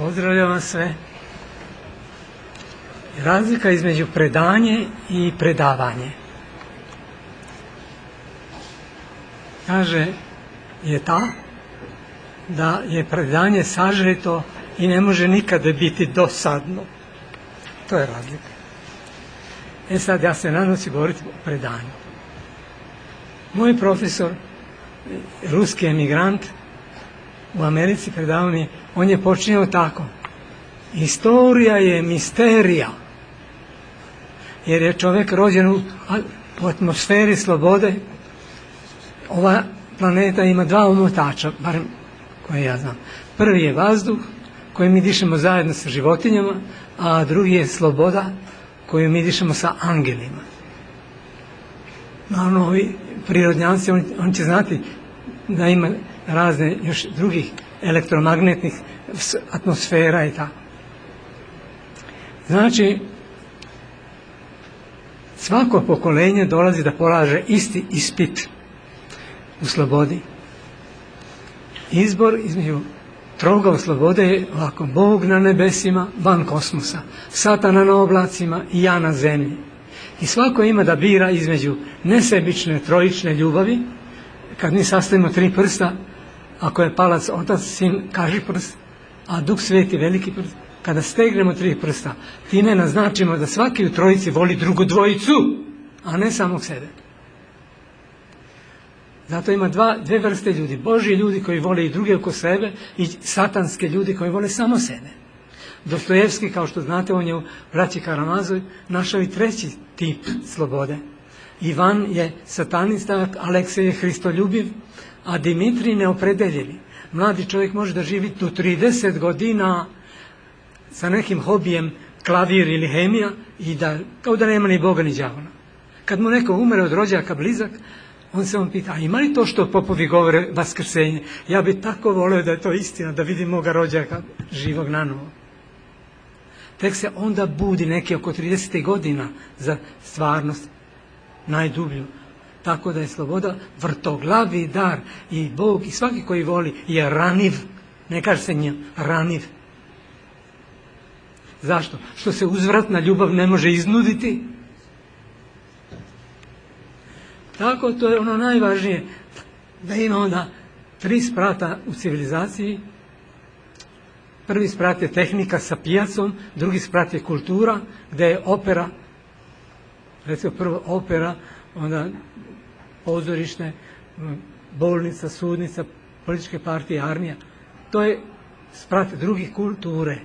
Pozdravljam vas sve. Razlika između predanje i predavanje. Kaže je ta da je predanje sažeto i ne može nikada biti dosadno. To je razlika. Sad ja se nadam da ću govoriti o predanju. Moj profesor, ruski emigrant, u Americi predavao mi, on je počinjao tako. Istorija je misterija. Jer je čovjek rođen u atmosferi slobode. Ova planeta ima dva omotača, barem koje ja znam. Prvi je vazduh, koji mi dišemo zajedno sa životinjama, a drugi je sloboda, koju mi dišemo sa angelima. Naravno, ovi prirodnjaci, on će znati da ima razne još drugih elektromagnetnih atmosfera i tako. Znači, svako pokolenje dolazi da polaže isti ispit u slobodi. Izbor između trougao slobode je ovako: Bog na nebesima, van kosmosa, Satana na oblacima i ja na zemlji. I svako ima da bira između nesebične trojične ljubavi, kad mi sastavimo 3 prsta, ako je palac Otac, Sin, kaži prst, a Duh Sveti, veliki prst, kada stegnemo 3 prsta, time naznačimo da svaki u trojici voli drugu dvojicu, a ne samog sebe. Zato ima dve vrste ljudi: Božji ljudi koji vole i druge oko sebe i satanske ljudi koji vole samo sebe. Dostojevski, kao što znate, on je u Braći Karamazov našao i treći tip slobode. Ivan je satanista, Aleksej je hristoljubiv, a Dimitrij neopredeljeni. Mladi čovjek može da živi do 30 godina sa nekim hobijem, klavir ili hemija, i da, kao da nema ni Boga ni đavola. Kad mu neko umre od rođaka blizak, on se pita: a ima li to što popovi govore vaskrsenje? Ja bi tako voleo da je to istina, da vidim moga rođaka živog nanovo. Tek se onda budi neki oko 30 godina za stvarnost najdublju. Tako da je sloboda vrtoglavi dar i Bog i svaki koji voli je raniv. Ne kaže se njim, raniv. Zašto? Što se uzvratna ljubav ne može iznuditi. Tako to je ono najvažnije, da ima onda 3 sprata u civilizaciji. Prvi sprat je tehnika sa pijacom, drugi sprat je kultura, gdje je opera, recimo prvo opera, onda pozorište, bolnica, sudnica, političke partije, armija. To je sprat drugih kulture.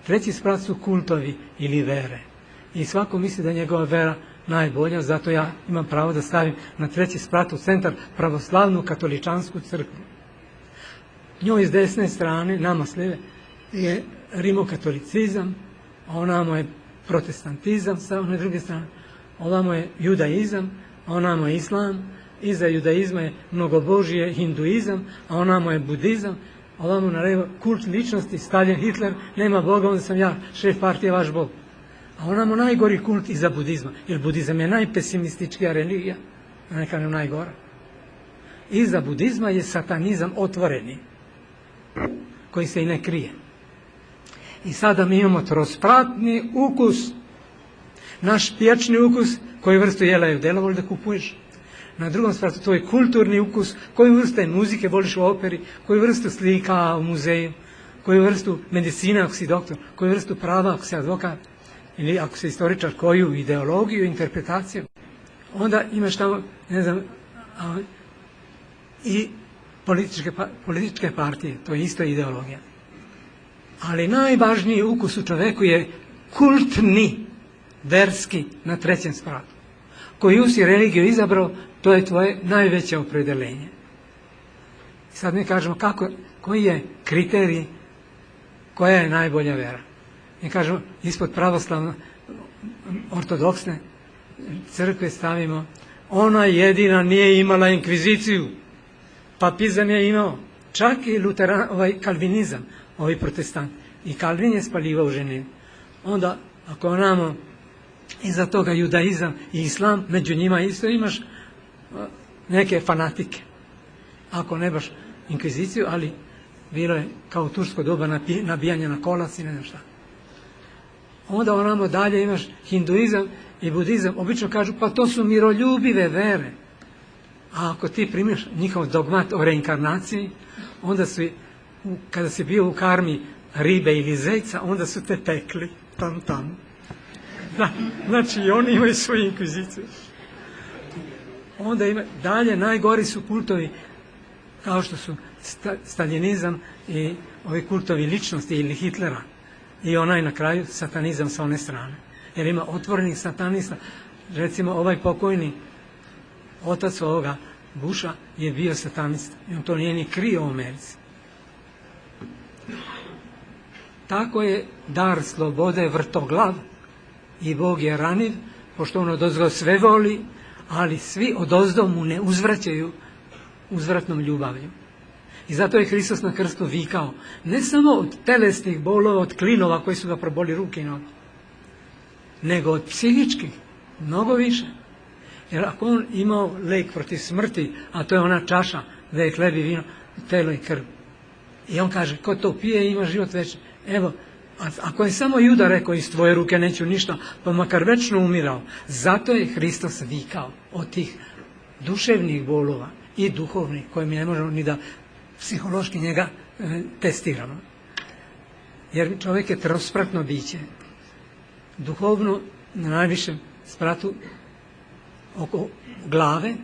Treći sprat su kultovi ili vere. I svako misli da je njegova vera najbolja, zato ja imam pravo da stavim na treći sprat u centar pravoslavnu katoličansku crkvu. Njoj s desne strane, nama s lijeve, je rimokatolicizam, a onamo je protestantizam sa one druge strane. Ovamo je judaizam, a onamo je islam. Iza judaizma je mnogobožje hinduizam, a onamo je budizam. Ovamo na levo kult ličnosti, Stalin, Hitler, nema Boga, onda sam ja, šef partije, vaš Bog. A onamo najgori kult iza budizma, jer budizam je najpesimističkija religija, a ne kažem najgora. Iza budizma je satanizam otvoreni, koji se i ne krije. I sada mi imamo trospratni ukus, naš pijačni ukus, koju vrstu jela i dela voli da kupuješ. Na drugom spratu tvoj kulturni ukus, koju vrstu muzike voliš u operi, koju vrstu slika u muzeju, koju vrstu medicine ako si doktor, koju vrstu prava ako si advokat, ili ako si istoričar, koju ideologiju, interpretaciju. Onda imaš tamo, ne znam, i političke partije, to je isto ideologija. Ali najvažniji ukus u čoveku je kultni, verski, na trećem spratu. Koju si religiju izabrao, to je tvoje najveće opredeljenje. Sad mi kažemo koji je kriterij, koja je najbolja vera. Mi kažemo ispod pravoslavno ortodoksne crkve stavimo: ona jedina nije imala inkviziciju, papizam je imao, čak i kalvinizam, ovi protestanti. I Kalvin je spaljivao Ženevu. Onda, ako onamo iza toga judaizam i islam, među njima isto imaš neke fanatike. Ako ne baš inkviziciju, ali bilo je kao u tursko doba nabijanje na kolac i ne znam šta. Onda onamo dalje imaš hinduizam i budizam, obično kažu pa to su miroljubive vere. A ako ti primiš njihov dogmat o reinkarnaciji, onda su, kada si bio u karmi ribe ili zejca, onda su te pekli tam. Znači i oni imaju svoju inkviziciju. Onda ima, dalje najgori su kultovi kao što su staljinizam i ovi kultovi ličnosti ili Hitlera. I onaj na kraju satanizam sa one strane. Jer ima otvorenih satanista. Recimo ovaj pokojni otac ovoga Busha je bio satanista. I on to nije ni krio u Americi. Tako je dar slobode vrtoglav i Bog je raniv, pošto on odozgo sve voli, ali svi odozdo mu ne uzvraćaju uzvratnom ljubavlju. I zato je Hristos na krstu vikao, ne samo od telesnih bolova, od klinova koji su ga proboli ruke i noge, nego od psihičkih, mnogo više. Jer ako on imao lek protiv smrti, a to je ona čaša da je hleb i vino, telo i krv. I on kaže, ko to pije ima život večni. Evo, ako je samo Juda rekao iz tvoje ruke neću ništa, pa makar večno umirao. Zato je Hristos vikao od tih duševnih bolova i duhovnih, koje mi ne možemo ni da psihološki njega testiramo. Jer čovjek je trospratno biće. Duhovno na najvišem spratu oko glave,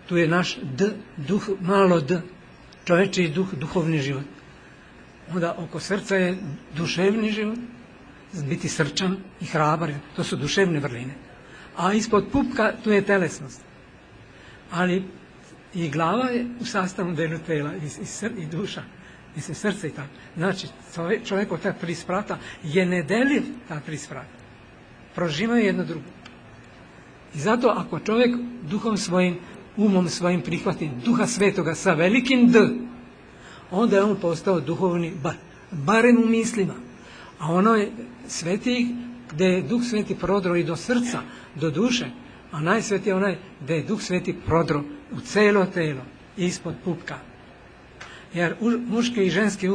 tu je naš duh, malo d, čovječiji duh, duhovni život. Onda oko srca je duševni život, biti srčan i hrabar, to su duševne vrline. A ispod pupka tu je telesnost. Ali i glava je u sastavnom delu tela, i duša, mislim srce i tako. Znači, čovjek od ta tri sprata je nedeljiv, ta tri sprata. Prožimaju jedno drugo. I zato ako čovjek duhom svojim, umom svojim prihvati Duha Svetoga sa velikim D, onda je on postao duhovni, barem u mislima. A ono je svetih gdje je Duh Sveti prodro i do srca, do duše, a najsvetiji je onaj gdje je Duh Sveti prodro u celo telo, ispod pupka. Jer muški i ženski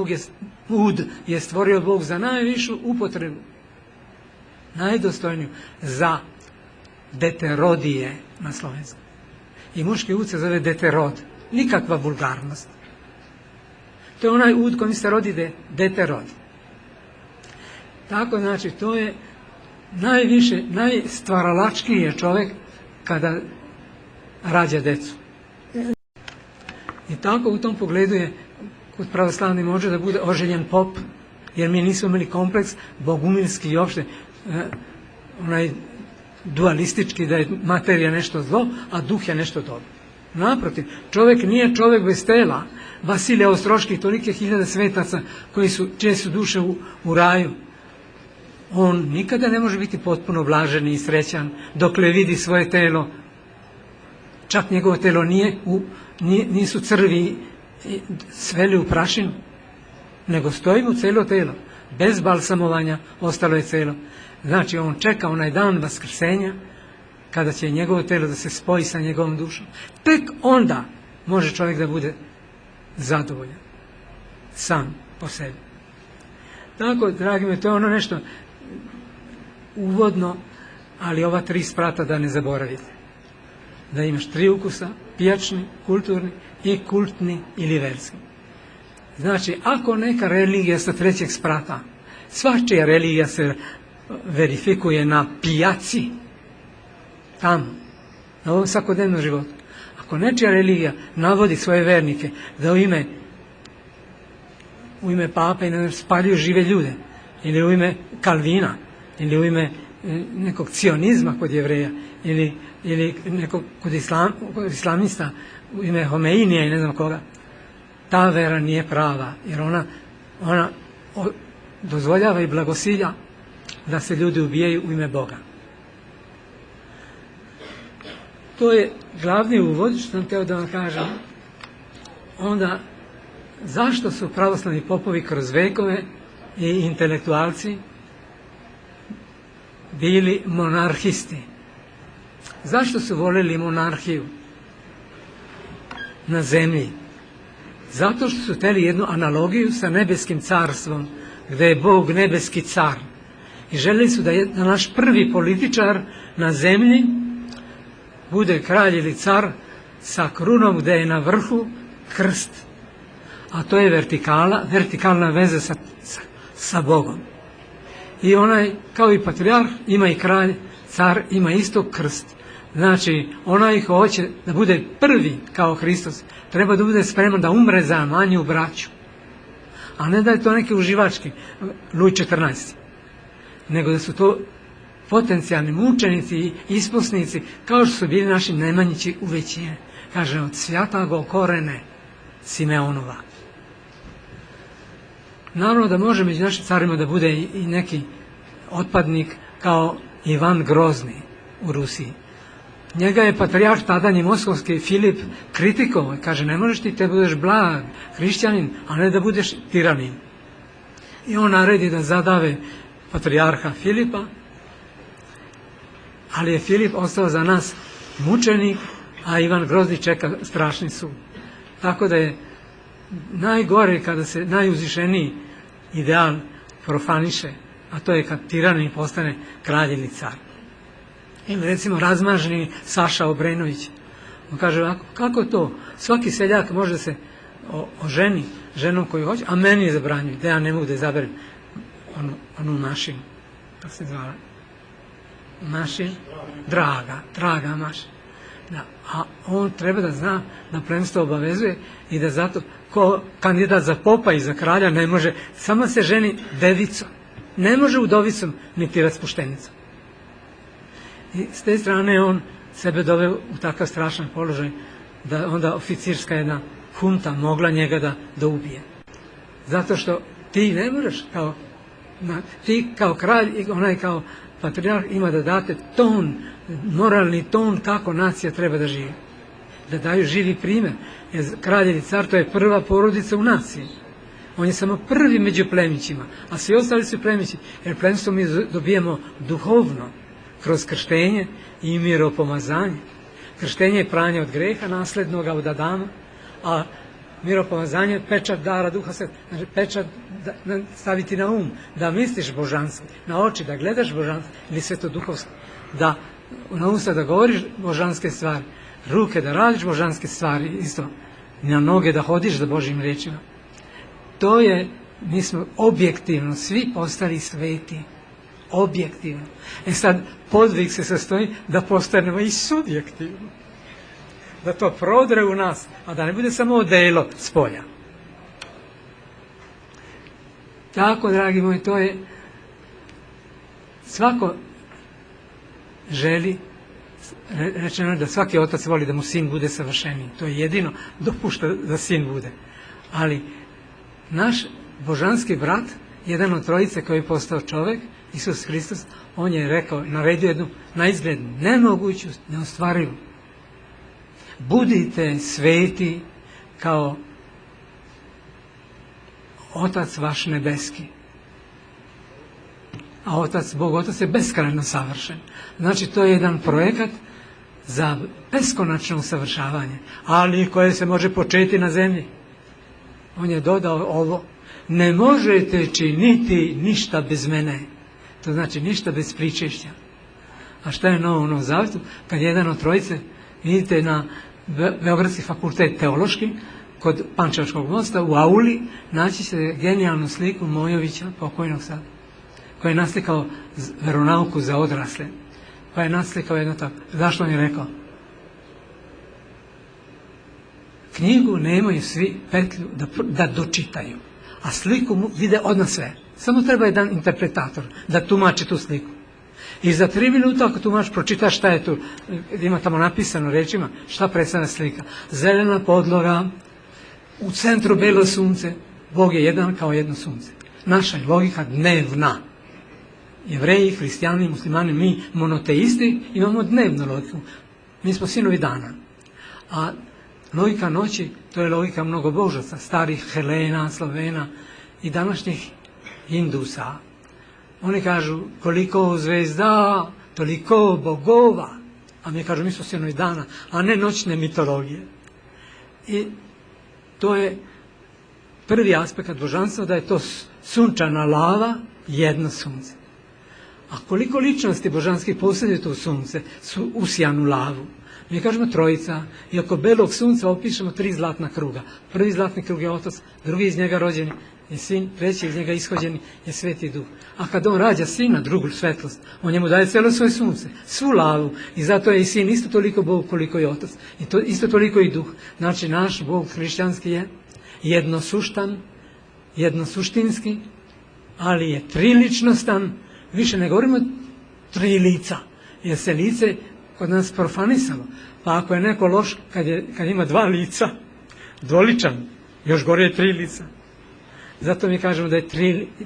ud je stvorio Bog za najvišu upotrebu, najdostojniju, za deterodije na slovenskom. I muški ud se zove deterod, nikakva vulgarnost. To je onaj ud kojim se rodi deterod. Tako znači, to je najviše, najstvaralačkiji je čovjek kada rađa decu. I tako u tom pogledu je kod pravoslavnih može da bude oželjen pop, jer mi nismo imali kompleks bogumilski i opšte onaj dualistički da je materija nešto zlo, a duh je nešto dobro. Naprotiv, čovjek nije čovjek bez tela. Vasilije Ostroški, tolike hiljade svetaca čije su duše u raju, on nikada ne može biti potpuno blažen i srećan dokle vidi svoje telo. Čak njegovo telo nisu crvi sveli u prašinu, nego stoji mu celo telo. Bez balsamovanja ostalo je celo. Znači on čeka onaj dan vaskrsenja kada će njegovo telo da se spoji sa njegovom dušom. Tek onda može čovjek da bude zadovoljan sam po sebi. Tako, dragi me, to je ono nešto uvodno, ali ova tri sprata da ne zaboravite. Da imaš tri ukusa, pijačni, kulturni i kultni ili verski. Znači, ako neka religija sa trećeg sprata, svačija religija se verifikuje na pijaci, tamo, na ovom svakodnevnom životu. Ako nečija religija navodi svoje vernike da u ime pape spaljuju žive ljude, ili u ime Kalvina, ili u ime nekog cionizma kod Jevreja, ili nekog kod islamista, u ime Homeinija i ne znam koga, ta vera nije prava, jer ona dozvoljava i blagosilja da se ljudi ubijaju u ime Boga. To je glavni uvod što sam htio da vam kažem. Onda, zašto su pravoslavni popovi kroz vekove i intelektualci bili monarhisti? Zašto su voljeli monarhiju na zemlji? Zato što su htjeli jednu analogiju sa nebeskim carstvom, gdje je Bog nebeski car. I željeli su da naš prvi političar na zemlji bude kralj ili car sa krunom gdje je na vrhu krst. A to je vertikalna veza sa Bogom. I onaj, kao i patrijarh, ima i kralj, car, ima isto krst. Znači, onaj ko hoće da bude prvi kao Hristos, treba da bude spreman da umre za manju braću. A ne da je to neki uživački, Luj 14. Nego da su to potencijalni mučenici i isposnici, kao što su bili naši Nemanjići u većine. Kaže, od Svjatago korene Simeonova. Naravno da može među našim carima da bude i neki otpadnik kao Ivan Grozni u Rusiji. Njega je patrijarh tadanje moskovski Filip kritikovao. Kaže, ne možeš ti, te budeš blag, hrišćanin, a ne da budeš tiranin. I on naredi da zadave patrijarha Filipa, ali je Filip ostao za nas mučenik, a Ivan Grozni čeka strašni sud. Tako da je najgore kada se najuzvišeniji ideal profaniše, a to je kad tiranin postane kralj ili car. Ili recimo razmaženi Saša Obrenović. On kaže, kako to? Svaki seljak može se oženi ženom koju hoće, a meni je zabranjuju, da ja ne mogu da izaberem onu mašinu. Kako se zvala? Mašin? Draga mašina. Da, a on treba da zna da plemstvo obavezuje i da zato ko kandidat za popa i za kralja ne može, samo se ženi devicom. Ne može udovicom niti raspuštenicom. I s te strane on sebe doveo u takav strašan položaj da onda oficirska jedna hunta mogla njega da ubije. Zato što ti ne možeš ti kao kralj i onaj kao patrijarh ima da date ton, moralni ton kako nacija treba da živi. Da daju živi primjer. Jer kralj ili car to je prva porodica u naciji. On je samo prvi među plemićima, a svi ostali su plemići. Jer plemstvo mi dobijemo duhovno kroz krštenje i miropomazanje. Krštenje je pranje od greha naslednoga od Adama, a miropomazanje je pečat dara Duha Svetog. Znači pečat staviti na um, da misliš božanski, na oči da gledaš božanski ili svetoduhovski, da na usta da govoriš božanske stvari, ruke da radiš božanske stvari, isto na noge da hodiš za Božjim riječima. To je, mi smo objektivno svi postali sveti. Objektivno. Sad, podvig se sastoji da postanemo i subjektivno. Da to prodre u nas, a da ne bude samo odelo s polja. Tako, dragi moji, to je svako želi, rečeno je da svaki otac voli da mu sin bude savršeniji. To je jedino dopušta da sin bude. Ali naš božanski brat, jedan od trojice koji je postao čovjek, Isus Hristos, on je rekao, naredio jednu naizgled nemoguću, neostvarivu. Budite sveti kao Otac vaš nebeski. A Bog Otac je beskrajno savršen. Znači, to je jedan projekat za beskonačno usavršavanje, ali koje se može početi na zemlji. On je dodao ovo, ne možete činiti ništa bez mene. To znači ništa bez pričešća. A šta je novo u Novom Zavetu? Kad jedan od trojice, vidite na Beogradski fakultet teološki, kod Pančevačkog mosta, u auli, naći se genijalnu sliku Mojovića, pokojnog sada, koji je naslikao veronauku za odrasle. Pa je naslikao jedno tako. Zašto on je rekao? Knjigu nemaju svi petlju da dočitaju, a sliku mu vide odmah sve. Samo treba jedan interpretator da tumači tu sliku. I za 3 minuta ako tumač pročita šta je tu, ima tamo napisano rečima, šta predstavlja slika. Zelena podloga, u centru belo sunce, Bog je jedan kao jedno sunce. Naša je logika dnevna. Jevreji, hrišćani, muslimani, mi monoteisti imamo dnevnu logiku. Mi smo sinovi dana. A logika noći, to je logika mnogobožaca, starih Helena, Slovena i današnjih Indusa. Oni kažu koliko zvezda, toliko bogova, a mi kažu mi smo sinovi dana, a ne noćne mitologije. I to je prvi aspekt božanstva, da je to sunčana lava, jedno sunce. A koliko ličnosti božanskih posjeduje to sunce, su usijanu lavu? Mi kažemo trojica i oko belog sunca opišemo 3 zlatna kruga. Prvi zlatni krug je Otac, drugi iz njega rođeni je Sin, treći iz njega ishođeni je Sveti Duh. A kad on rađa Sina, drugu svetlost, on njemu daje cijelo svoje sunce, svu lavu. I zato je i Sin isto toliko Bog koliko i Otac. I to isto toliko i Duh. Znači naš Bog hrišćanski je jednosuštan, jednosuštinski, ali je triličnostan. Više ne govorimo 3 lica, jer se lice kod nas profanisalo. Pa ako je neko loš kad ima 2 lica, dvoličan, još gore je 3 lica. Zato mi kažemo da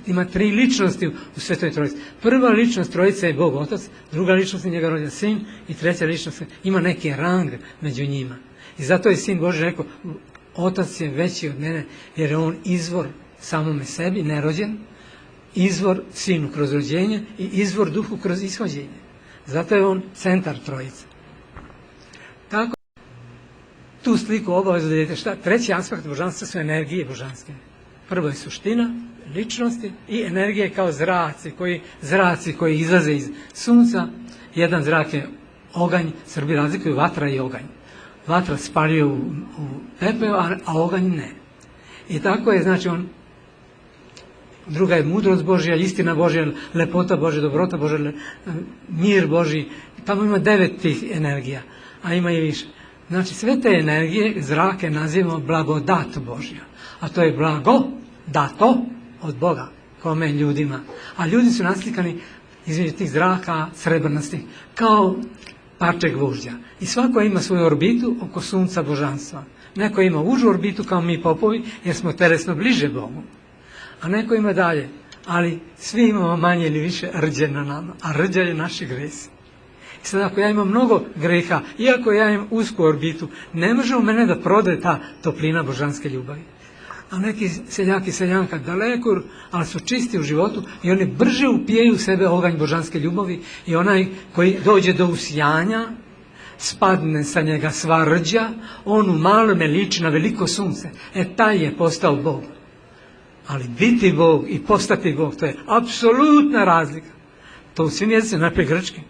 ima 3 ličnosti u Svetoj Trojici. Prva ličnost Trojice je Bog Otac, druga ličnost je njega rođen Sin i treća ličnost ima neki rang među njima. I zato je Sin Božji rekao, Otac je veći od mene jer je on izvor samome sebi, nerođen, izvor Sinu kroz rođenje i izvor Duhu kroz ishođenje. Zato je on centar Trojice. Tako, tu sliku obavezno da vidite šta. Treći aspekt božanstva su energije božanske. Prvo je suština, ličnosti i energije kao zraci koji izlaze iz sunca. Jedan zrak je oganj, Srbi razlikuju vatra i oganj. Vatra spaljuje u pepeo, a oganj ne. I tako je, znači druga je mudrost Božja, istina Božja, lepota Božja, dobrota Božja, mir Božji. Tamo ima 9 tih energija, a ima i više. Znači sve te energije, zrake nazivamo blagodat Božja. A to je blago dato od Boga, kome ljudima. A ljudi su naslikani između tih zraka srebrnastih, kao parče gvožđa. I svako ima svoju orbitu oko sunca božanstva. Neko ima užu orbitu kao mi popovi, jer smo telesno bliže Bogu. A neko ima dalje. Ali svi imamo manje ili više rđe na nama. A rđa je naši gresi. I sad ako ja imam mnogo greha, iako ja imam usku orbitu, ne može u mene da prode ta toplina božanske ljubavi. A neki seljaki i seljanka daleko, ali su čisti u životu i oni brže upijaju u sebe oganj božanske ljubavi i onaj koji dođe do usijanja, spadne sa njega sva rđa, on u malome liči na veliko sunce. Taj je postao Bog. Ali biti Bog i postati Bog, to je apsolutna razlika. To u svim jezicima, najprije grčki.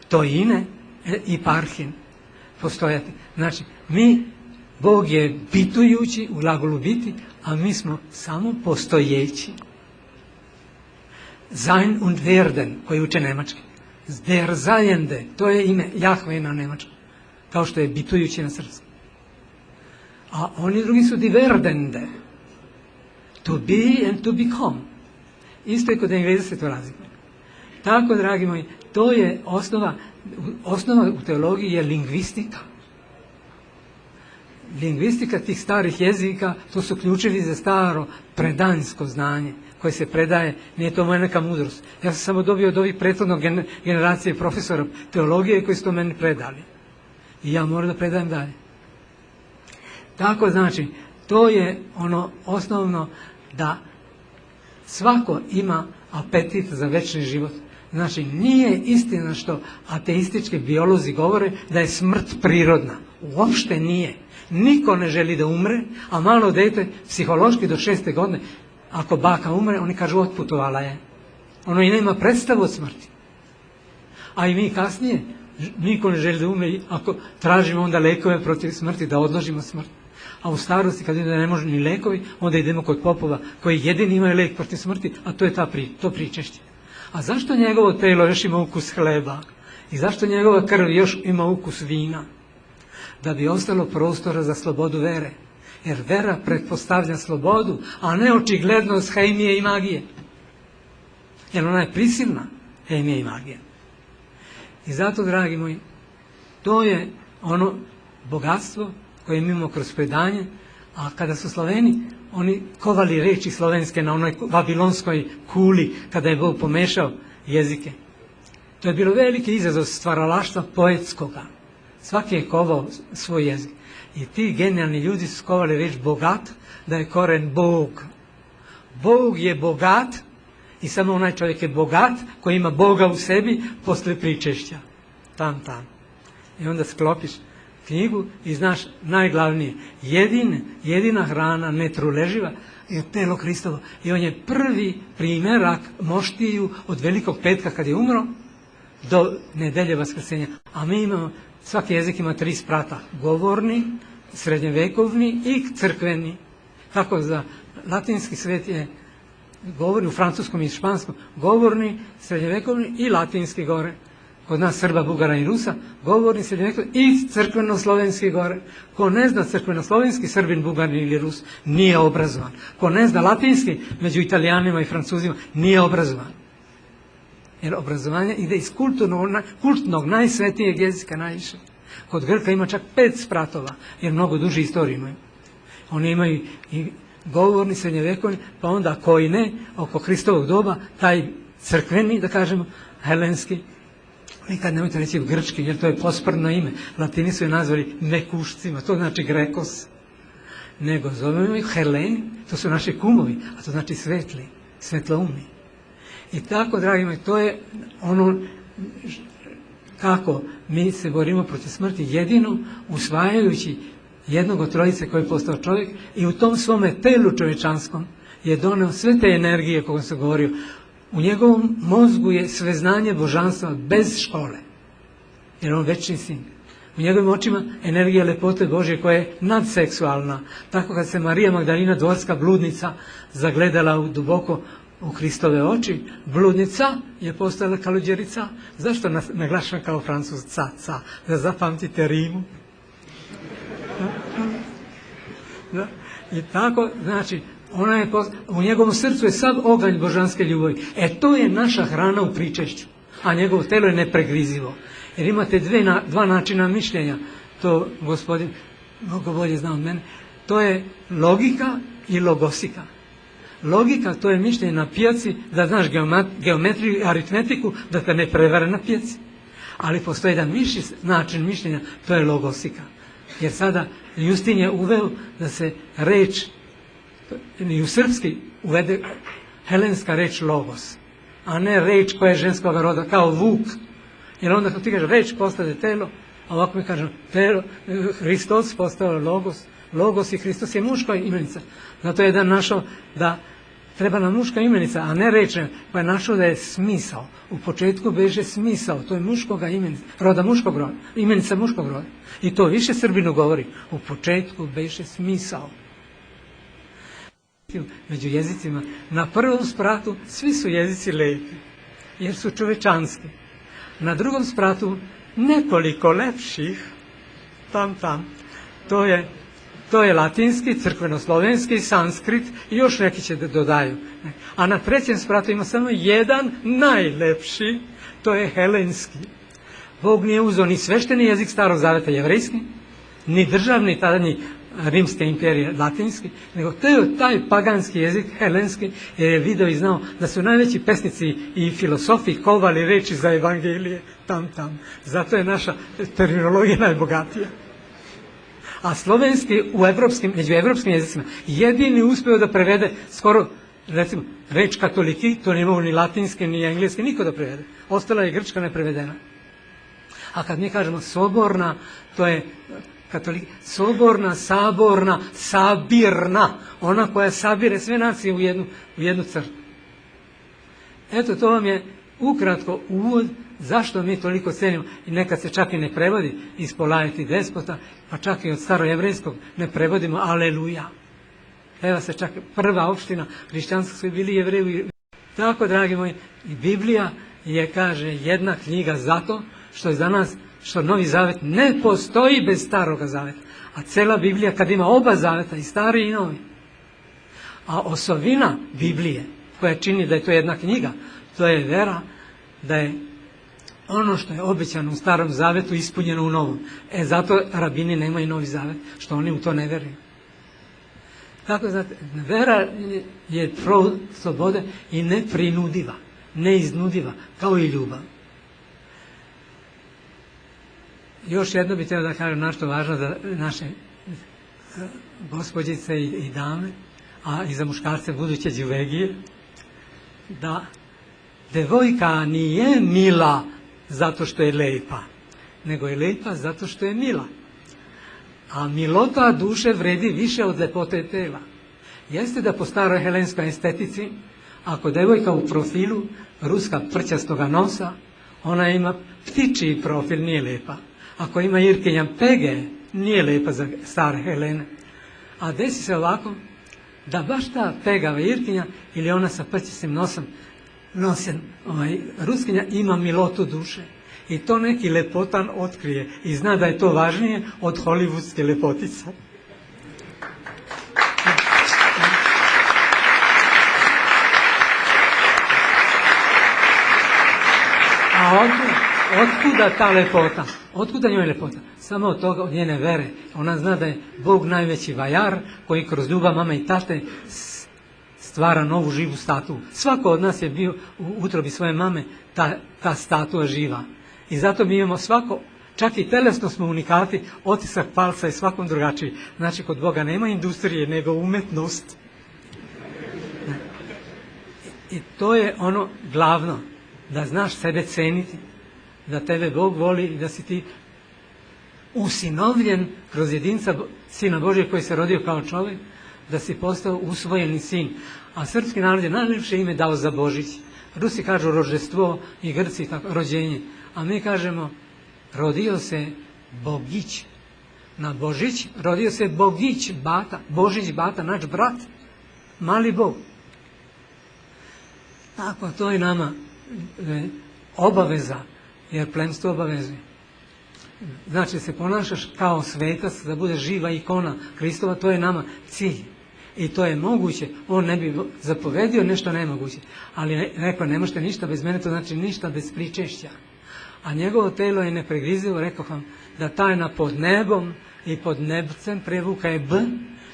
To ine i parhin postojati. Znači, Bog je bitujući u glagolu biti, a mi smo samo postojeći. Sein und werden, koji uče nemački. Der Seiende, to je ime Jahve na nemačkom, kao što je bitujući na srpskom. A oni drugi su die Werdende. To be and to become. Isto je kod Engleza se to razlikuje. Tako, dragi moji, to je osnova u teologiji je lingvistika. Lingvistika tih starih jezika, to su ključevi za staro predanjsko znanje koje se predaje, nije to moja neka mudrost. Ja sam samo dobio od ovih prethodnog generacije profesora teologije koji su to meni predali. I ja moram da predajem dalje. Tako znači, to je ono osnovno da svako ima apetit za večni život. Znači, nije istina što ateistički biolozi govore da je smrt prirodna. Uopšte nije. Niko ne želi da umre, a malo dete psihološki do 6. godine, ako baka umre, oni kažu otputovala je. Ono i nema predstavu od smrti. A i mi kasnije, niko ne želi da umre, ako tražimo onda lekove protiv smrti, da odložimo smrt. A u starosti, kad vidimo da ne može ni lekovi, onda idemo kod popova koji jedini imaju lek protiv smrti, a to je to pričešće. A zašto njegovo telo još ima ukus hleba? I zašto njegova krv još ima ukus vina? Da bi ostalo prostora za slobodu vere. Jer vera pretpostavlja slobodu, a ne očiglednost hemije i magije. Jer ona je prisilna, hemija i magija. I zato, dragi moji, to je ono bogatstvo koje imamo kroz predanje, a kada su Sloveni, oni kovali reči slovenske na onoj babilonskoj kuli, kada je Bog pomešao jezike. To je bilo veliki izazov stvaralaštva poetskoga. Svaki je kovao svoj jezik. I ti genijalni ljudi su kovali reč bogat, da je koren Bog. Bog je bogat i samo onaj čovjek je bogat koji ima Boga u sebi posle pričešća. Tam. I onda sklopiš knjigu i znaš najglavnije. Jedina hrana netruleživa je telo Hristovo. I on je prvi primjerak moštiju od Velikog petka kad je umro do nedelje Vaskrsenja. A mi imamo, svaki jezik ima 3 sprata. Govorni, srednjevekovni i crkveni. Tako za latinski svet je govori u francuskom i španskom, govorni, srednjevekovni i latinski gore. Kod nas Srba, Bugara i Rusa, govorni, srednjevekovni i crkveno-slovenski gore. Ko ne zna crkveno-slovenski, Srbin, Bugarin ili Rus, nije obrazovan. Ko ne zna latinski, među Italijanima i Francuzima, nije obrazovan. Jer obrazovanje ide iz kultnog najsvetijeg jezika najviše. Kod Grka ima čak 5 spratova, jer mnogo duži istoriju imaju. Oni imaju i govorni, srednjevekovni, pa onda koji ne, oko Hristovog doba, taj crkveni, da kažemo, helenski, nikad nemojte reći grčki, jer to je posprdno ime. Latini su je nazvali mekušcima, to znači Grekos. Nego zovemo ih Heleni, to su naši kumovi, a to znači svetli, svetloumni. I tako, dragi moji, to je ono kako mi se borimo protiv smrti, jedino usvajajući jednog od trojice koji je postao čovjek i u tom svome telu čovječanskom je doneo sve te energije o kojoj sam govorio. U njegovom mozgu je sveznanje božanstva bez škole, jer on večni sin. U njegovim očima energija lepote Božje koja je nadseksualna. Tako kad se Marija Magdalina, dvorska bludnica, zagledala duboko u Hristove oči, bludnica je postala kaluđerica. Zašto naglašam kao Francuz ca, da zapamtite rimu? Da. I tako, znači, u njegovom srcu je sav oganj božanske ljubavi. To je naša hrana u pričešću, a njegovo telo je nepregrizivo. Jer imate dva načina mišljenja, to gospodin mnogo bolje zna od mene, to je logika i logosika. Logika, to je mišljenje na pijaci, da znaš geometriju i aritmetiku, da te ne prevare na pijaci. Ali postoji jedan način mišljenja, to je logosika. Jer sada Justin je uveo da se reč, i u srpski uvede helenska reč logos, a ne reč koja je ženskog roda, kao vuk. Jer onda kad ti kažeš reč postade telo, a ovako mi kažemo telo, Hristos postao logos, logos i Hristos je muška imenica. Zato je jedan našao da treba nam muška imenica, a ne reč pa je našao da je smisao. U početku beže smisao, to je muškoga imenica, roda muškog roda, imenica muškog roda. I to više Srbinu govori, u početku beže smisao. Među jezicima, na prvom spratu svi su jezici lepi, jer su čovečanski. Na drugom spratu nekoliko lepših, tam, to je latinski, crkveno-slovenski, sanskrit i još neki će da dodaju. A na trećem spratu ima samo jedan najlepši, to je helenski. Bog nije uzeo ni svešteni jezik Starog Zaveta jevrejski, ni državni tadašnji Rimske imperije latinski, nego taj paganski jezik, helenski, jer je video i znao da su najveći pesnici i filosofi kovali reči za evangelije tam. Zato je naša terminologija najbogatija. A slovenski među evropskim jezicima jedini uspeo da prevede skoro, recimo, reč katoliki, to ne mogu ni latinski, ni engleski, niko da prevede. Ostala je grčka neprevedena. A kad mi kažemo soborna, to je katoliki, soborna, saborna, sabirna, ona koja sabire sve nacije u jednu crkvu. Eto, to vam je ukratko uvod zašto mi toliko cenimo i nekad se čak i ne prevodi iz Polajeti despota, pa čak i od starojevrejskog ne prevodimo aleluja. Evo se čak prva opština hrišćanska su bili Jevreji. Tako, dragi moji, i Biblija je, kaže, jedna knjiga zato što je za nas, što Novi Zavet ne postoji bez Staroga Zaveta. A cela Biblija kad ima oba zaveta, i stari i novi. A osovina Biblije, koja čini da je to jedna knjiga, to je vera da je ono što je obećano u Starom Zavetu ispunjeno u Novom. Zato rabini nemaju Novi Zavet, što oni u to ne veruju. Tako, znate, vera je slobode i neprinudiva, neiznudiva, kao i ljubav. Još jedno bih htio da kažem nešto važno za naše gospođice i dame, a i za muškarce buduće đuvegije, da devojka nije mila zato što je lepa, nego je lepa zato što je mila. A milota duše vredi više od lepote tela. Jeste da po staroj helenskoj estetici, ako devojka u profilu ruska prćastoga nosa, ona ima ptičiji profil, nije lepa. Ako ima Irkinja pege, nije lepa za stare Helene. A desi se ovako, da baš ta pegava Irkinja ili ona sa prćastim nosom, Ruskinja ima milotu duše. I to neki lepotan otkrije i zna da je to važnije od hollywoodske lepotice. A otkuda ta lepota? Otkuda njoj lepota? Samo od toga, od njene vere. Ona zna da je Bog najveći vajar koji kroz ljubav mame i tate stvara novu živu statu. Svako od nas je bio u utrobi svoje mame ta statua živa. I zato mi imamo svako, čak i telesno smo unikati, otisak palca je svakom drugačiji. Znači, kod Boga nema industrije, nego umetnost. I to je ono glavno, da znaš sebe ceniti, da tebe Bog voli i da si ti usinovljen kroz jedinca Sina Božijeg koji se rodio kao čovjek, da si postao usvojeni sin. A srpski narod je najljepše ime dao za Božić. Rusi kažu rođenstvo i Grci tako, rođenje. A mi kažemo, rodio se Bogić. Na Božić rodio se Bogić, bata, Božić, bata, naš brat, mali Bog. Tako, to je nama obaveza, jer plemstvo obavezuje. Znači, se ponašaš kao svetac, da bude živa ikona Kristova, to je nama cilj. I to je moguće, on ne bi zapovedio nešto nemoguće. Ali rekao, ne možete ništa bez mene, to znači ništa bez pričešća. A njegovo telo je nepregrizivo, rekao vam, da tajna pod nebom i pod nebcem, prevuka je B,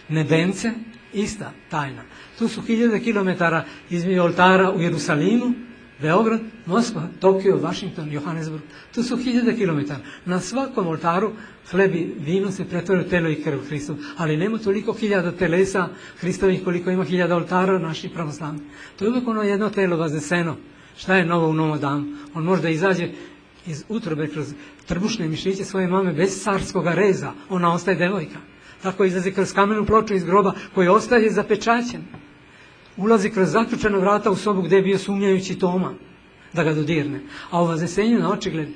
nebence, ista tajna. Tu su 1000 kilometara između oltara u Jerusalimu, Beograd, Moskva, Tokio, Washington, Johannesburg. Tu su 1000 kilometara. Na svakom oltaru hleb i vino se pretvore u telo i krv Hristov. Ali nema toliko 1000 telesa Hristovih koliko ima 1000 oltara naših pravoslavnih. To je uvijek ono jedno telo vazneseno. Šta je novo u Novom Adamu? On može da izađe iz utrobe kroz trbušne mišiće svoje mame bez carskoga reza. Ona ostaje devojka. Tako izlazi kroz kamenu ploču iz groba koji ostaje zapečaćen. Ulazi kroz zaključana vrata u sobu gdje je bio sumnjajući Toma da ga dodirne. A u vaznesenju na očigled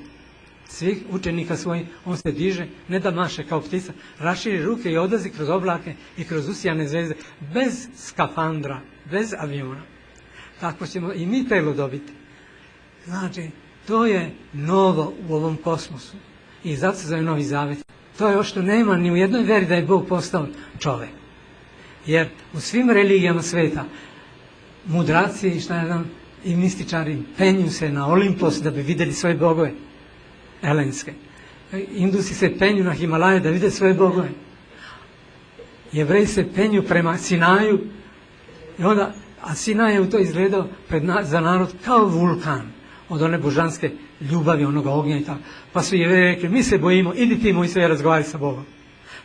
svih učenika svojih on se diže, ne da maše kao ptica, raširi ruke i odlazi kroz oblake i kroz usijane zvezde, bez skafandra, bez aviona. Tako ćemo i mi telo dobiti. Znači, to je novo u ovom kosmosu. I zato se zove Novi Zavet. To je ovo što nema ni u jednoj veri da je Bog postao čovjek. Jer u svim religijama sveta mudraci i mističari penju se na Olimpos da bi vidjeli svoje bogove helenske. Indusi se penju na Himalaje da vide svoje bogove. Jevreji se penju prema Sinaju i onda, a Sinaj je u to izgledao za narod kao vulkan od one božanske ljubavi, onoga ognja i tako. Pa su Jevreji rekli, mi se bojimo, idi ti moj sve razgovaraj sa Bogom.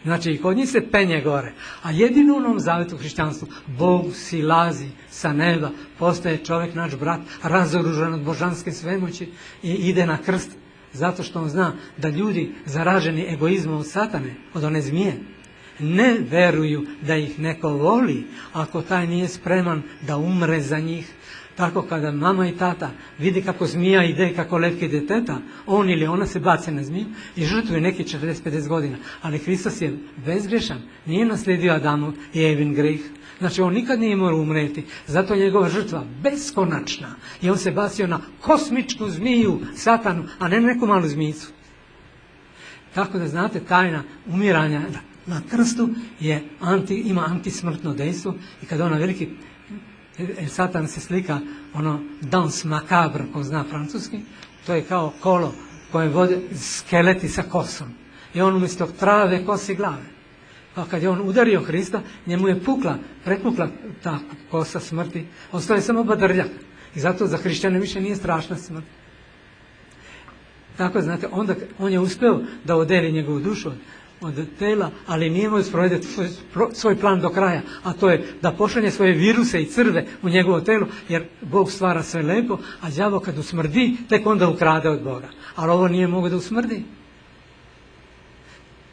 Znači, i kod njih se penje gore. A jedino u Novom Zavetu hrišćanstvu, Bog silazi sa neba, postaje čovjek, naš brat, razoružan od božanske svemoći i ide na krst. Zato što on zna da ljudi zaraženi egoizmom od satane, od one zmije, ne veruju da ih neko voli ako taj nije spreman da umre za njih. Tako kada mama i tata vidi kako zmija ide, kako letke deteta, on ili ona se bace na zmiju i žrtvuje neki 40-50 godina. Ali Hristos je bezgrešan, nije naslijedio Adamov i Evin greh. Znači on nikad nije morao umreti, zato je njegova žrtva beskonačna. I on se bacio na kosmičku zmiju, satanu, a ne na neku malu zmijicu. Tako da znate, tajna umiranja na krstu ima antismrtno dejstvo i kada ona veliki Satan se slika, ono dans macabre, ko zna francuski, to je kao kolo koje vode skeleti sa kosom. I on umjesto trave kosi glave. Pa kad je on udario Hrista, njemu je prepukla ta kosa smrti, ostao je samo badrljak. I zato za hrišćane više nije strašna smrt. Tako znate, onda on je uspeo da odeli njegovu dušu od tela, ali nije moći sprovedeti svoj plan do kraja, a to je da pošalje svoje viruse i crve u njegovo telo, jer Bog stvara sve lepo, a đavo kad usmrdi, tek onda ukrade od Boga. Ali ovo nije mogao da usmrdi.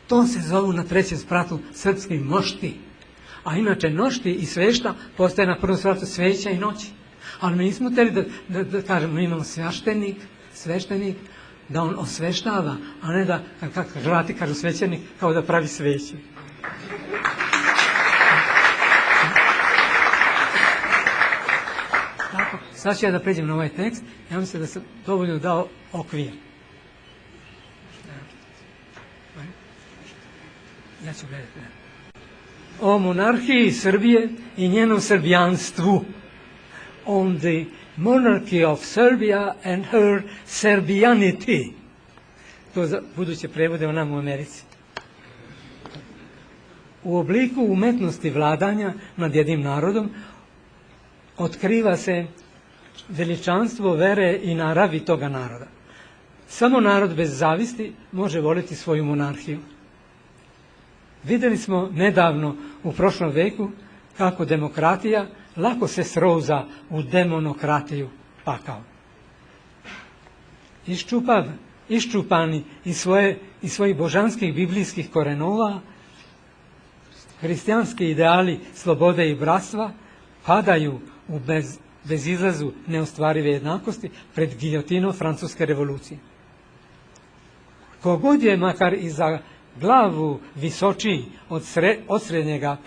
To se zovu na trećem spratu srpski mošti. A inače nošti i svešta postaje na prvom spratu sveća i noći. Ali mi nismo htjeli da kažemo, mi imamo sveštenik, da on osveštava, a ne da, kako Hrvati kažu svećenik, kao da pravi sveće. Tako, sad ću ja da pređem na ovaj tekst, ja mislim da sam dovoljno dao okvir. Ja ću gledati. O monarhiji Srbije i njenom srbijanstvu. On the monarchy of Serbia and her Serbianity. To za buduće prevode o nam u Americi. U obliku umetnosti vladanja nad jednim narodom otkriva se veličanstvo vere i naravi toga naroda. Samo narod bez zavisti može voliti svoju monarhiju. Vidjeli smo nedavno u prošlom veku kako demokratija lako se sroza u demonokratiju, pakao. Iščupani iz svojih božanskih biblijskih korenova, hristijanski ideali slobode i bratstva padaju u bezizlazu neostvarive jednakosti pred giljotinom Francuske revolucije. Kogod je makar i za glavu visočiji od srednjega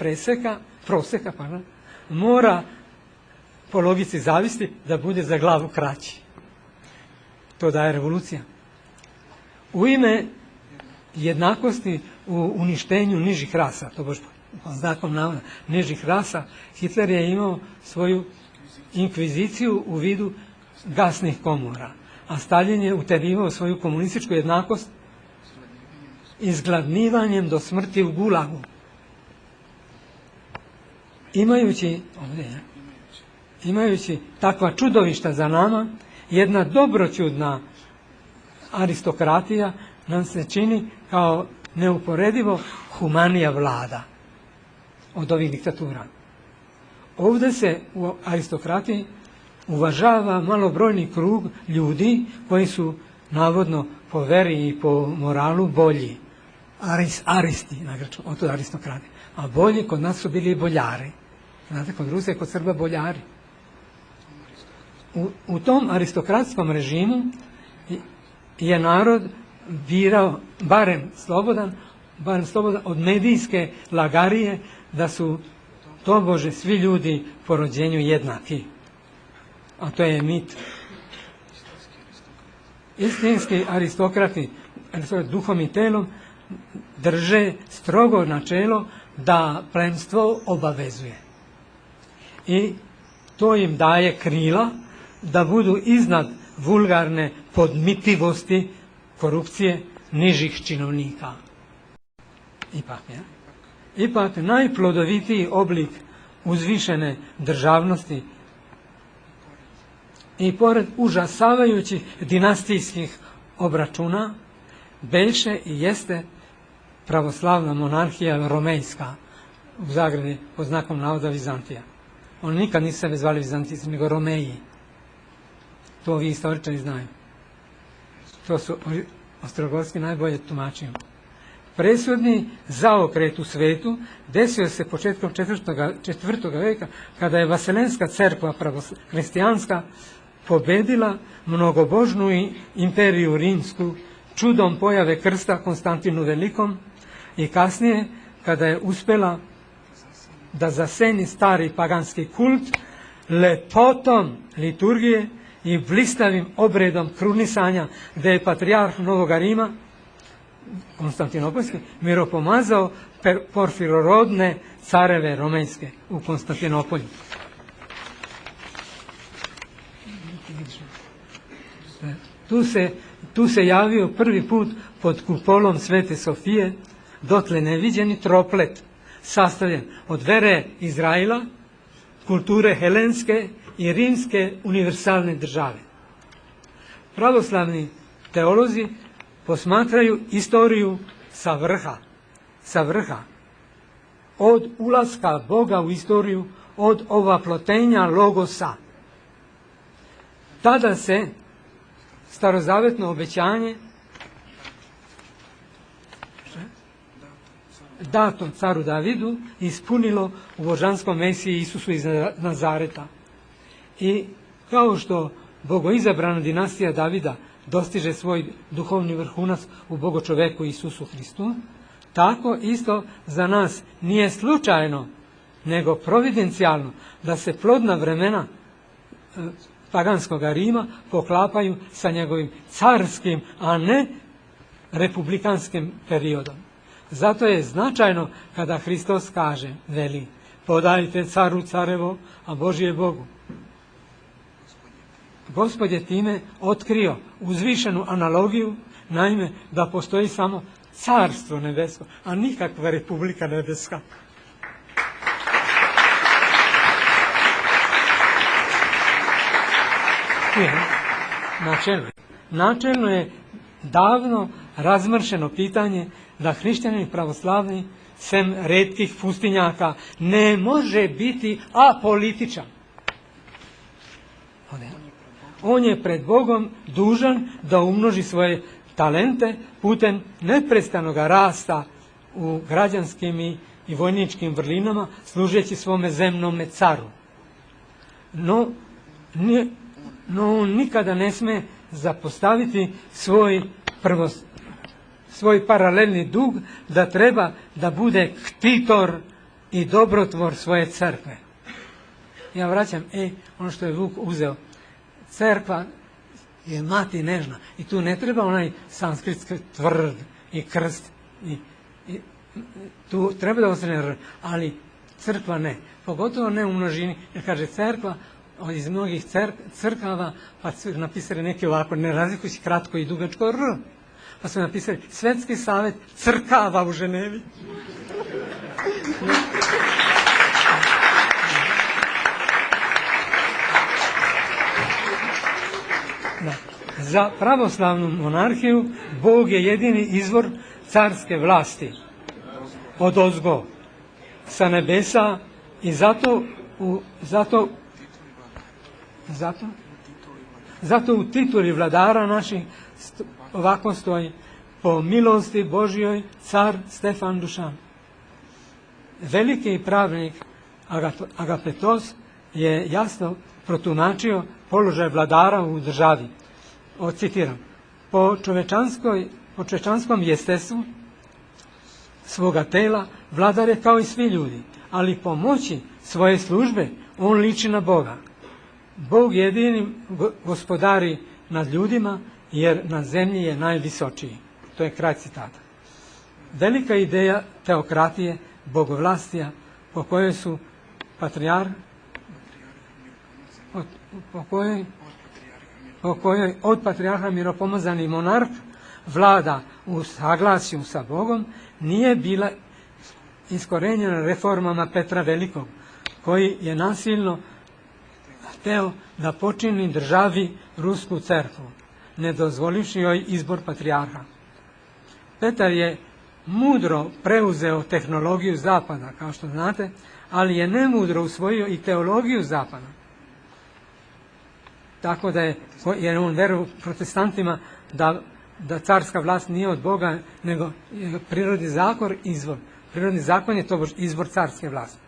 proseka, mora po logici zavisti da bude za glavu kraći. To daje revolucija. U ime jednakosti u uništenju nižih rasa, to baš znakom navoda, nižih rasa, Hitler je imao svoju inkviziciju u vidu gasnih komora, a Stalin je uterivao svoju komunističku jednakost izgladnivanjem do smrti u gulagu. Imajući takva čudovišta za nama, jedna dobroćudna aristokratija nam se čini kao neuporedivo humanija vlada od ovih diktatura. Ovdje se u aristokratiji uvažava malobrojni krug ljudi koji su navodno po veri i po moralu bolji. Aristi, na grčkom, od toga aristokrati. A bolji kod nas su bili boljari. Znate, kod Rusa i kod Srba boljari. U tom aristokratskom režimu je narod birao barem slobodan od medijske lagarije da su tobože svi ljudi po rođenju jednaki. A to je mit. Istinski aristokrati duhom i telom drže strogo načelo da plemstvo obavezuje. I to im daje krila da budu iznad vulgarne podmitivosti, korupcije nižih činovnika. Ipak najplodovitiji oblik uzvišene državnosti i pored užasavajućih dinastijskih obračuna beše i jeste pravoslavna monarhija romejska, u zagradi pod znakom navoda Vizantija. Oni nikad nisu sebe zvali Vizantijci, nego Romeji. To vi istoričari znaju. To su Ostrogorski najbolje tumačio. Presudni zaokret u svetu desio se početkom 4. veka kada je Vaselenska crkva hristijanska pobedila mnogobožnu imperiju rimsku čudom pojave krsta Konstantinu Velikom i kasnije kada je uspjela da zaseni stari paganski kult lepotom liturgije i blistavim obredom krunisanja, gdje je patrijarh Novoga Rima Konstantinopolski miropomazao porfirorodne careve romejske u Konstantinopolju. Tu se javio prvi put pod kupolom Svete Sofije dotle neviđeni troplet sastavljen od vere Izraela, kulture helenske i rimske univerzalne države. Pravoslavni teolozi posmatraju istoriju sa vrha. Od ulaska Boga u istoriju, od ovaplotenja logosa. Tada se starozavetno obećanje dato caru Davidu ispunilo u božanskom Mesiji Isusu iz Nazareta. I kao što bogoizabrana dinastija Davida dostiže svoj duhovni vrhunac u bogočoveku Isusu Hristu, tako isto za nas nije slučajno, nego providencijalno da se plodna vremena paganskog Rima poklapaju sa njegovim carskim, a ne republikanskim periodom. Zato je značajno kada Hristos kaže, veli, podajte caru carevo, a Božje Bogu. Gospod je time otkrio uzvišenu analogiju, naime da postoji samo carstvo nebesko, a nikakva republika nebeska. Načelno je davno razmršeno pitanje da hrišćanin pravoslavni, sem retkih pustinjaka, ne može biti apolitičan. On je pred Bogom dužan da umnoži svoje talente putem neprestanog rasta u građanskim i vojničkim vrlinama, služeći svome zemnome caru. No on nikada ne sme zapostaviti svoj paralelni dug da treba da bude ktitor i dobrotvor svoje crkve. Ja vraćam, ono što je Vuk uzeo. Crkva je mati nežna i tu ne treba onaj sanskritski tvrd i krst. Tu treba da ostane r, ali crkva ne. Pogotovo ne u množini, jer kaže crkva, iz mnogih crkava, pa su napisali neke ovako, ne razlikujući kratko i dugačko r, pa su napisali Svetski savet crkava u Ženevi. Da. Za pravoslavnu monarhiju Bog je jedini izvor carske vlasti odozgo sa nebesa i zato u tituli vladara naših ovako stoji: po milosti Božjoj car Stefan Dušan. Veliki pravnik Agapetos je jasno protumačio položaj vladara u državi. Citiram: po čovečanskom jestestvu svoga tela vladar je kao i svi ljudi, ali po moći svoje službe on liči na Boga. Bog jedini gospodari nad ljudima, jer na zemlji je najvisočiji. To je kraj citata. Velika ideja teokratije, bogovlastija, po kojoj su po kojoj od patrijarha miropomazani monarh vlada u saglasju sa Bogom, nije bila iskorenjena reformama Petra Velikog, koji je nasilno hteo da počini državi Rusku crkvu, ne dozvolivši joj izbor patrijarha. Petar je mudro preuzeo tehnologiju zapada, kao što znate, ali je nemudro usvojio i teologiju zapada. Tako da je on verovao protestantima da carska vlast nije od Boga, nego je prirodni zakon izvor. Prirodni zakon je to izvor carske vlasti.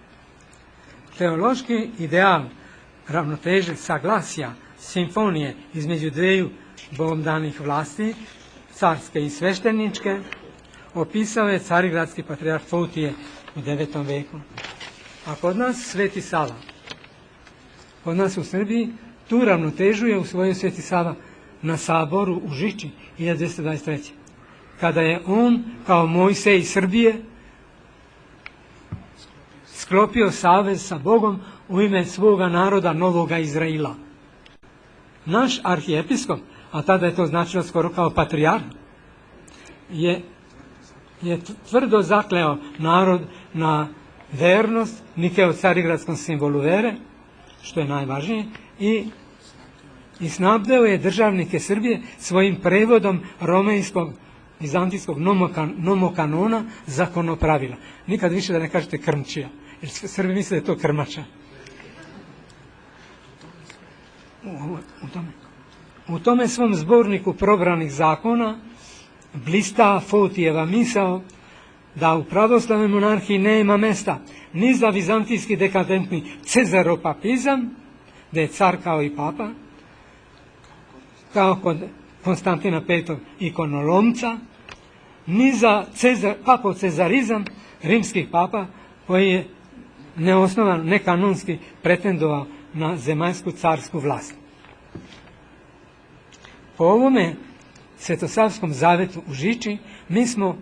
Teološki ideal ravnoteže, saglasja, simfonije između dveju Bogom danih vlasti, carske i svešteničke, opisao je carigradski patrijarh Foutije u 9. veku. A kod nas Sveti Sava. Kod nas u Srbiji tu ravnotežu je usvojio Sveti Sava na saboru u Žiči 1223. Kada je on kao Mojsej Srbije sklopio savez sa Bogom u ime svoga naroda Novoga Izraila. Naš arhijepiskop, a tada je to značilo skoro kao patrijarh, je tvrdo zakleo narod na vernost Nikeo carigradskom simbolu vere, što je najvažnije, i snabdeo je državnike Srbije svojim prevodom romejskog, vizantijskog nomokanona, zakonopravila. Nikad više da ne kažete krmčija, jer Srbi misle da je to krmača. U tome svom zborniku probranih zakona blista Foutijeva misao da u pravoslavnoj monarhiji nema mesta ni za vizantijski dekadentni cezaropapizam, da je car kao i papa, kao kod Konstantina V. ikonolomca, ni za papocezarizam rimskih papa koji je neosnovan, nekanonski pretendovao na zemaljsku carsku vlast. Po ovome Svetosavskom zavetu u Žiči mi smo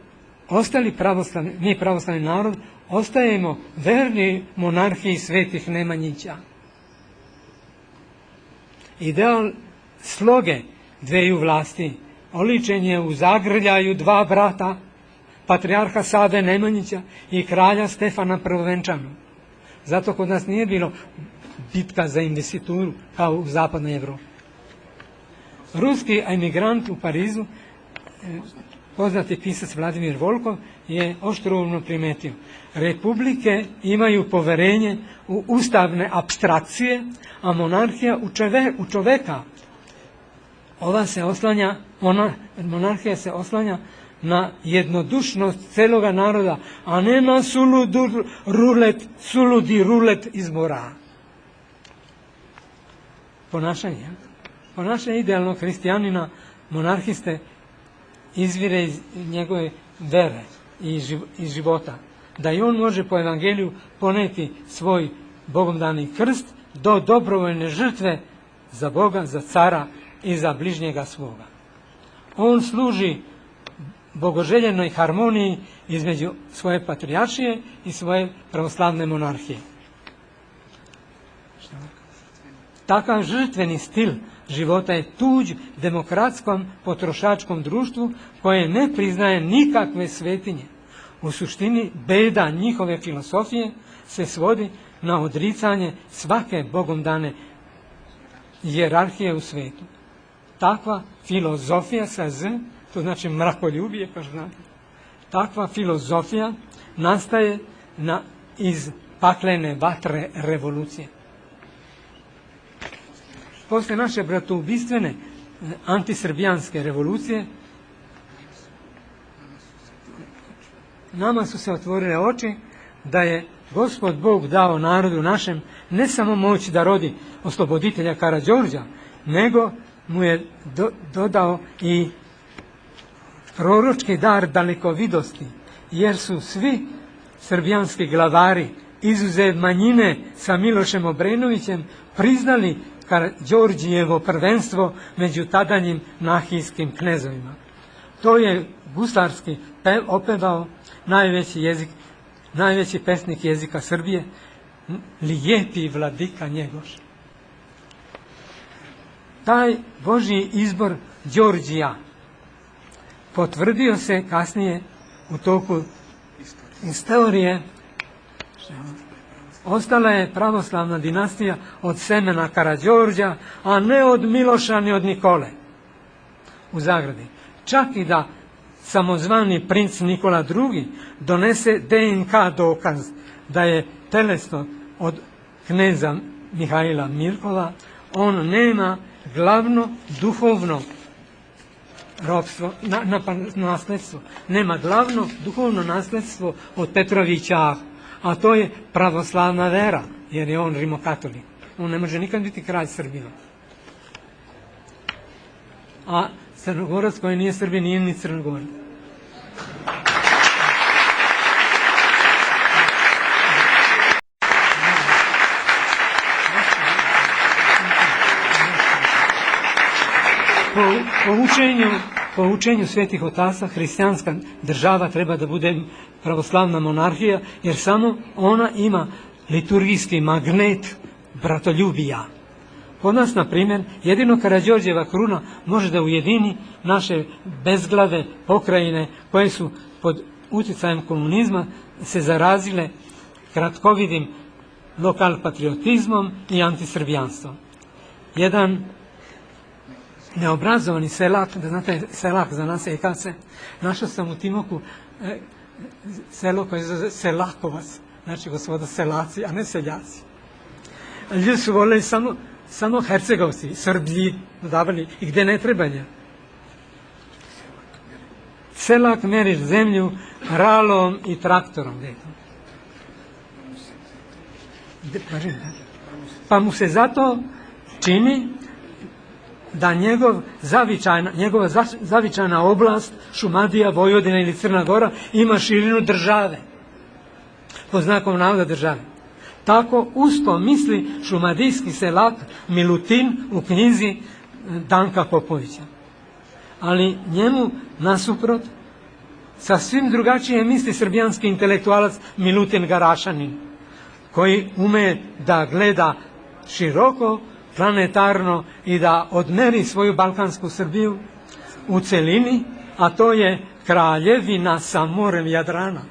ostali pravoslavni, mi pravoslavni narod, ostajemo verni monarhiji svetih Nemanjića. Ideal sloge dveju vlasti oličen je u zagrljaju dva brata, patrijarha Save Nemanjića i kralja Stefana Prvovenčanog. Zato kod nas nije bilo bitka za investituru kao u zapadnoj Evropi. Ruski emigrant u Parizu, poznati pisac Vladimir Volkov, je oštrouno primetio: republike imaju poverenje u ustavne apstrakcije, a monarhija u čoveka. Monarhija se oslanja na jednodušnost celoga naroda, a ne na suludi rulet izbora. Ponašanje idealnog hristijanina, monarhiste, izvire iz njegove vere i života. Da i on može po evangeliju poneti svoj Bogom dani krst do dobrovoljne žrtve za Boga, za cara i za bližnjega svoga. On služi bogoželjenoj harmoniji između svoje patrijaršije i svoje pravoslavne monarhije. Takav žrtveni stil života je tuđ demokratskom potrošačkom društvu koje ne priznaje nikakve svetinje. U suštini beda njihove filosofije se svodi na odricanje svake Bogom dane hijerarhije u svetu. Takva filozofija sa Z, to znači mrakoljubije, kao što znate, takva filozofija nastaje iz paklene vatre revolucije. Posle naše bratoubistvene antisrbijanske revolucije nama su se otvorile oči da je Gospod Bog dao narodu našem ne samo moć da rodi osloboditelja Karađorđa, nego mu je dodao i proročki dar dalekovidosti, jer su svi srbijanski glavari, izuzev manjine sa Milošem Obrenovićem, priznali Karađorđijevo prvenstvo među tadanjim nahijskim knezovima. To je guslarski opevao najveći pesnik jezika Srbije, lijepi vladika Njegoš. Taj Božji izbor Đorđija potvrdio se kasnije u toku istorije. Ostala je pravoslavna dinastija od semena Karađorđa, a ne od Miloša ni od Nikole. U zagradi. Čak i da samozvani princ Nikola II donese DNK dokaz da je telesno od kneza Mihajla Mirkova, on nema glavno duhovno ropstvo, nasljedstvo. Nema glavno duhovno nasljedstvo od Petrovića, a to je pravoslavna vera, jer je on rimokatolik. On ne može nikad biti kralj Srbije. A Crnogorac koji nije Srbin nije ni Crnogorac. Po učenju svetih otaca, hrišćanska država treba da bude pravoslavna monarhija, jer samo ona ima liturgijski magnet bratoljubija. Kod nas, na primjer, jedino Karađorđeva kruna može da ujedini naše bezglave pokrajine koje su pod utjecajem komunizma se zarazile kratkovidim lokal patriotizmom i antisrbijanstvom. Jedan neobrazovani selak, da znate, selak za nas je Ekace, našao sam u Timoku selo koje se zove Selakovac, znači gospoda selaci, a ne seljaci. Ljudi su volili samo Hercegovci, Srblji, dodavali i gde ne trebanja. Selak meriš zemlju ralom i traktorom. Pa mu se zato čini da njegova zavičajna oblast, Šumadija, Vojvodina ili Crna Gora, ima širinu države, pod znakom navoda države. Tako usto misli šumadijski selak Milutin u knjizi Danka Popovića. Ali njemu nasuprot sasvim drugačije misli srbijanski intelektualac Milutin Garašanin, koji ume da gleda široko, planetarno i da odmeri svoju balkansku Srbiju u celini, a to je kraljevina sa morem Jadrana.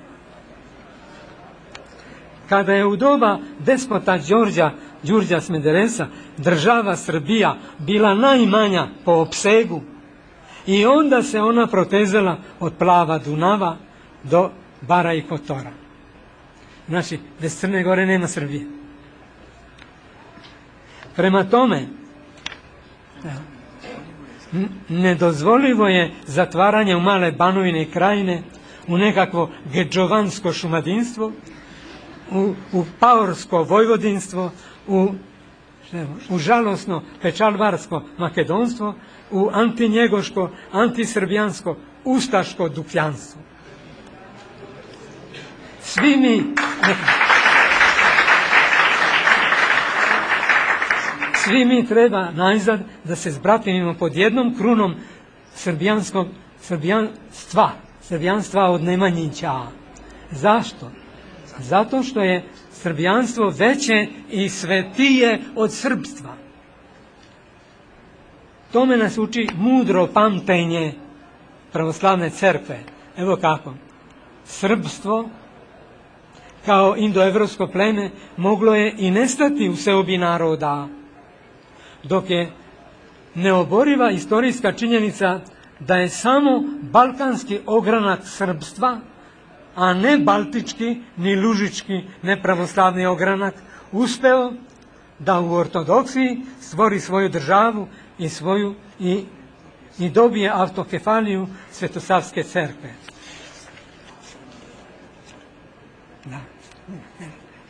Kada je u doba despota Đurđa Smederesa država Srbija bila najmanja po opsegu, i onda se ona protezala od plava Dunava do Bara i Kotora. Znači, bez Crne Gore nema Srbije. Prema tome, nedozvolivo je zatvaranje u male Banovine i Krajine, u nekakvo gedžovansko šumadinstvo, u paorsko vojvodinstvo, u žalosno pečalvarsko makedonstvo, u antinjegoško, antisrbijansko, ustaško dukljanstvo. Svi mi treba najzad da se zbratimimo pod jednom krunom srbijanstva od Nemanjića. Zašto? Zato što je srbijanstvo veće i svetije od srpstva. Tome nas uči mudro pamtenje pravoslavne crkve. Evo kako. Srpstvo kao indoevropsko pleme moglo je i nestati u seobi naroda, dok je neoboriva istorijska činjenica da je samo balkanski ogranak srpstva, a ne baltički, ni lužički, nepravoslavni ogranak, uspeo da u ortodoksiji stvori svoju državu i dobije autokefaliju Svetosavske crkve.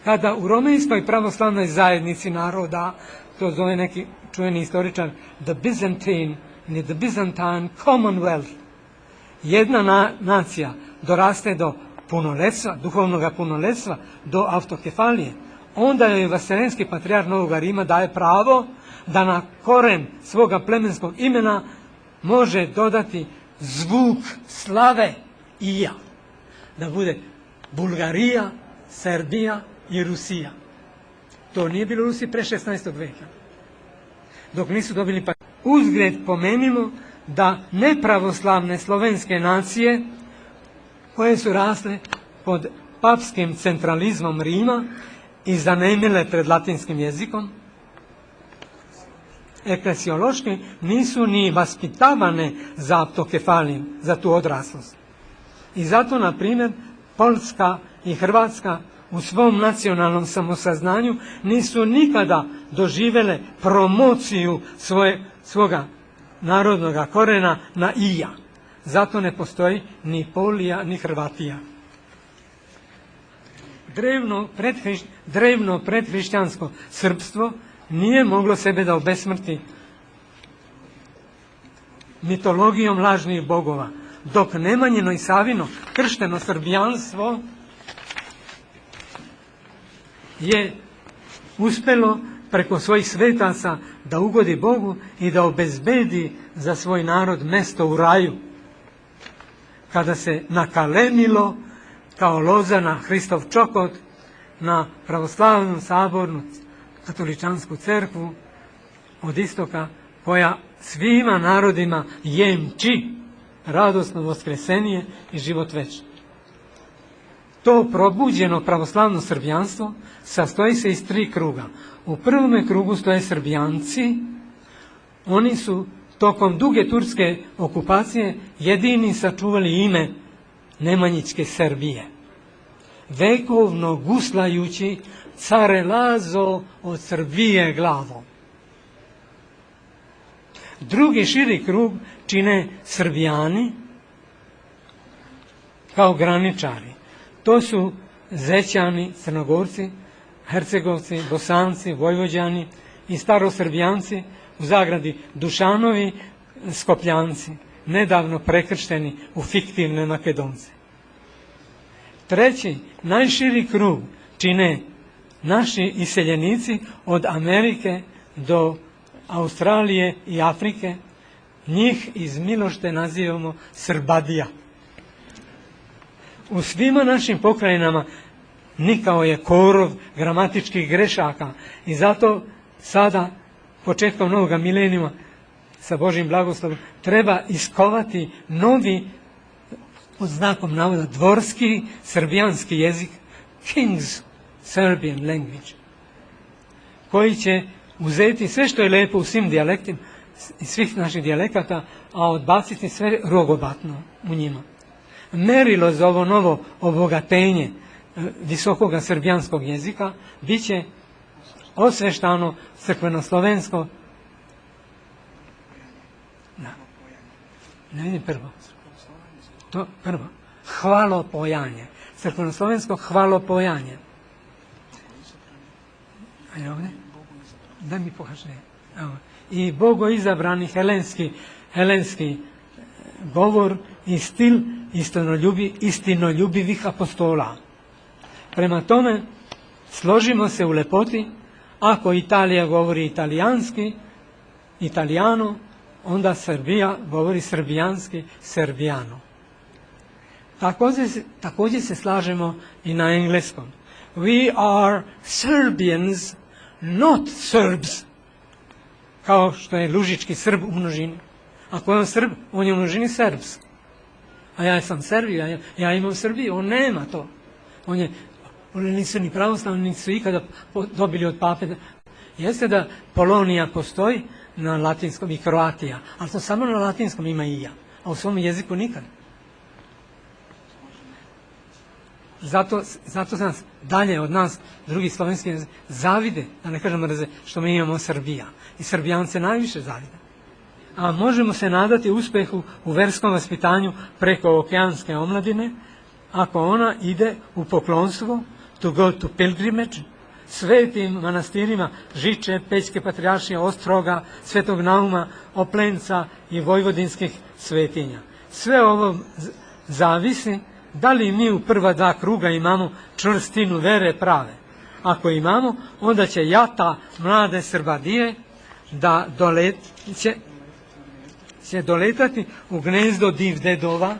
Kada u romejskoj pravoslavnoj zajednici naroda, to zove neki čuveni istoričar, the Byzantine Commonwealth, jedna nacija doraste do punoletstva, duhovnog punoletstva, do autokefalije, onda joj Vaseljenski patrijarh Novog Rima daje pravo da na koren svoga plemenskog imena može dodati zvuk slave ija, da bude Bulgarija, Srbija i Rusija. To nije bilo u Rusiji pre 16. veka, dok nisu dobili pa. Uzgled pomenimo da nepravoslavne slovenske nacije, koje su rasle pod papskim centralizmom Rima i zanemile pred latinskim jezikom, eklesiološki nisu ni vaspitavane za autokefaliju, za tu odraslost. I zato, na primjer, Poljska i Hrvatska u svom nacionalnom samosaznanju nisu nikada doživjele promociju svoga narodnog korena na ija. Zato ne postoji ni Polija, ni Hrvatija. Drevno predhrišćansko srpstvo nije moglo sebe da obesmrti mitologijom lažnih bogova, dok Nemanjino i Savino kršteno srbijanstvo je uspelo preko svojih svetaca da ugodi Bogu i da obezbedi za svoj narod mesto u raju. Kada se nakalemilo kao loza na Hristov čokot na pravoslavnu sabornu katoličansku crkvu od istoka, koja svima narodima jemči radosno voskresenje i život večni. To probuđeno pravoslavno srbijanstvo sastoji se iz 3 kruga. U prvome krugu stoje Srbijanci. Oni su tokom duge turske okupacije jedini sačuvali ime Nemanjićke Srbije, vekovno guslajući care Lazo od Srbije glavom. Drugi širi krug čine Srbijani, kao graničari. To su Zećani, Crnogorci, Hercegovci, Bosanci, Vojvođani i starosrbijanci, u zagradi Dušanovi, Skopljanci, nedavno prekršteni u fiktivne Makedonce. Treći, najširi krug čine naši iseljenici od Amerike do Australije i Afrike. Njih iz milošte nazivamo Srbadija. U svima našim pokrajinama nikao je korov gramatičkih grešaka i zato sada, početkom novog milenijuma, sa Božjim blagoslovom, treba iskovati novi, pod znakom navoda, dvorski srbijanski jezik, King's Serbian language, koji će uzeti sve što je lepo u svim dijalektima, iz svih naših dijalekata, a odbaciti sve rogobatno u njima. Merilo za ovo novo obogatenje visokoga srbijanskog jezika bit će osveštano crkveno-slovensko, ne vidim prvo, to prvo, hvalopojanje, crkveno-slovensko hvalopojanje. Ajde ovdje, da mi pokaže. I bogoizabrani helenski govor i stil istinoljubivih apostola. Prema tome, složimo se u lepoti, ako Italija govori italijanski, italijano, onda Srbija govori srbijanski, srbijano. Također se slažemo i na engleskom. We are Serbians, not Serbs. Kao što je lužički Srb u množini. Ako je on Srb, on je u množini Serbs. A ja sam Srbija, ja imam Srbiju, on nema to. Oni nisu ni pravoslavni, nisu ikada dobili od pape. Jeste da Polonija postoji na latinskom i Kroatija, ali to samo na latinskom ima i ja, a u svom jeziku nikad. Zato nas dalje od nas drugi slovenski jezik zavide, da ne kažem mrze, što mi imamo Srbija. I Srbijance najviše zavide. A možemo se nadati uspehu u verskom vaspitanju preko okeanske omladine, ako ona ide u poklonstvo, to go to pilgrimage, svetim manastirima Žiče, Pećke patrijaršije, Ostroga, Svetog Nauma, Oplenca i vojvodinskih svetinja. Sve ovo zavisi da li mi u prva dva kruga imamo čvrstinu vere prave. Ako imamo, onda će jata mlade Srbadije da će doletati u gnezdo divdedova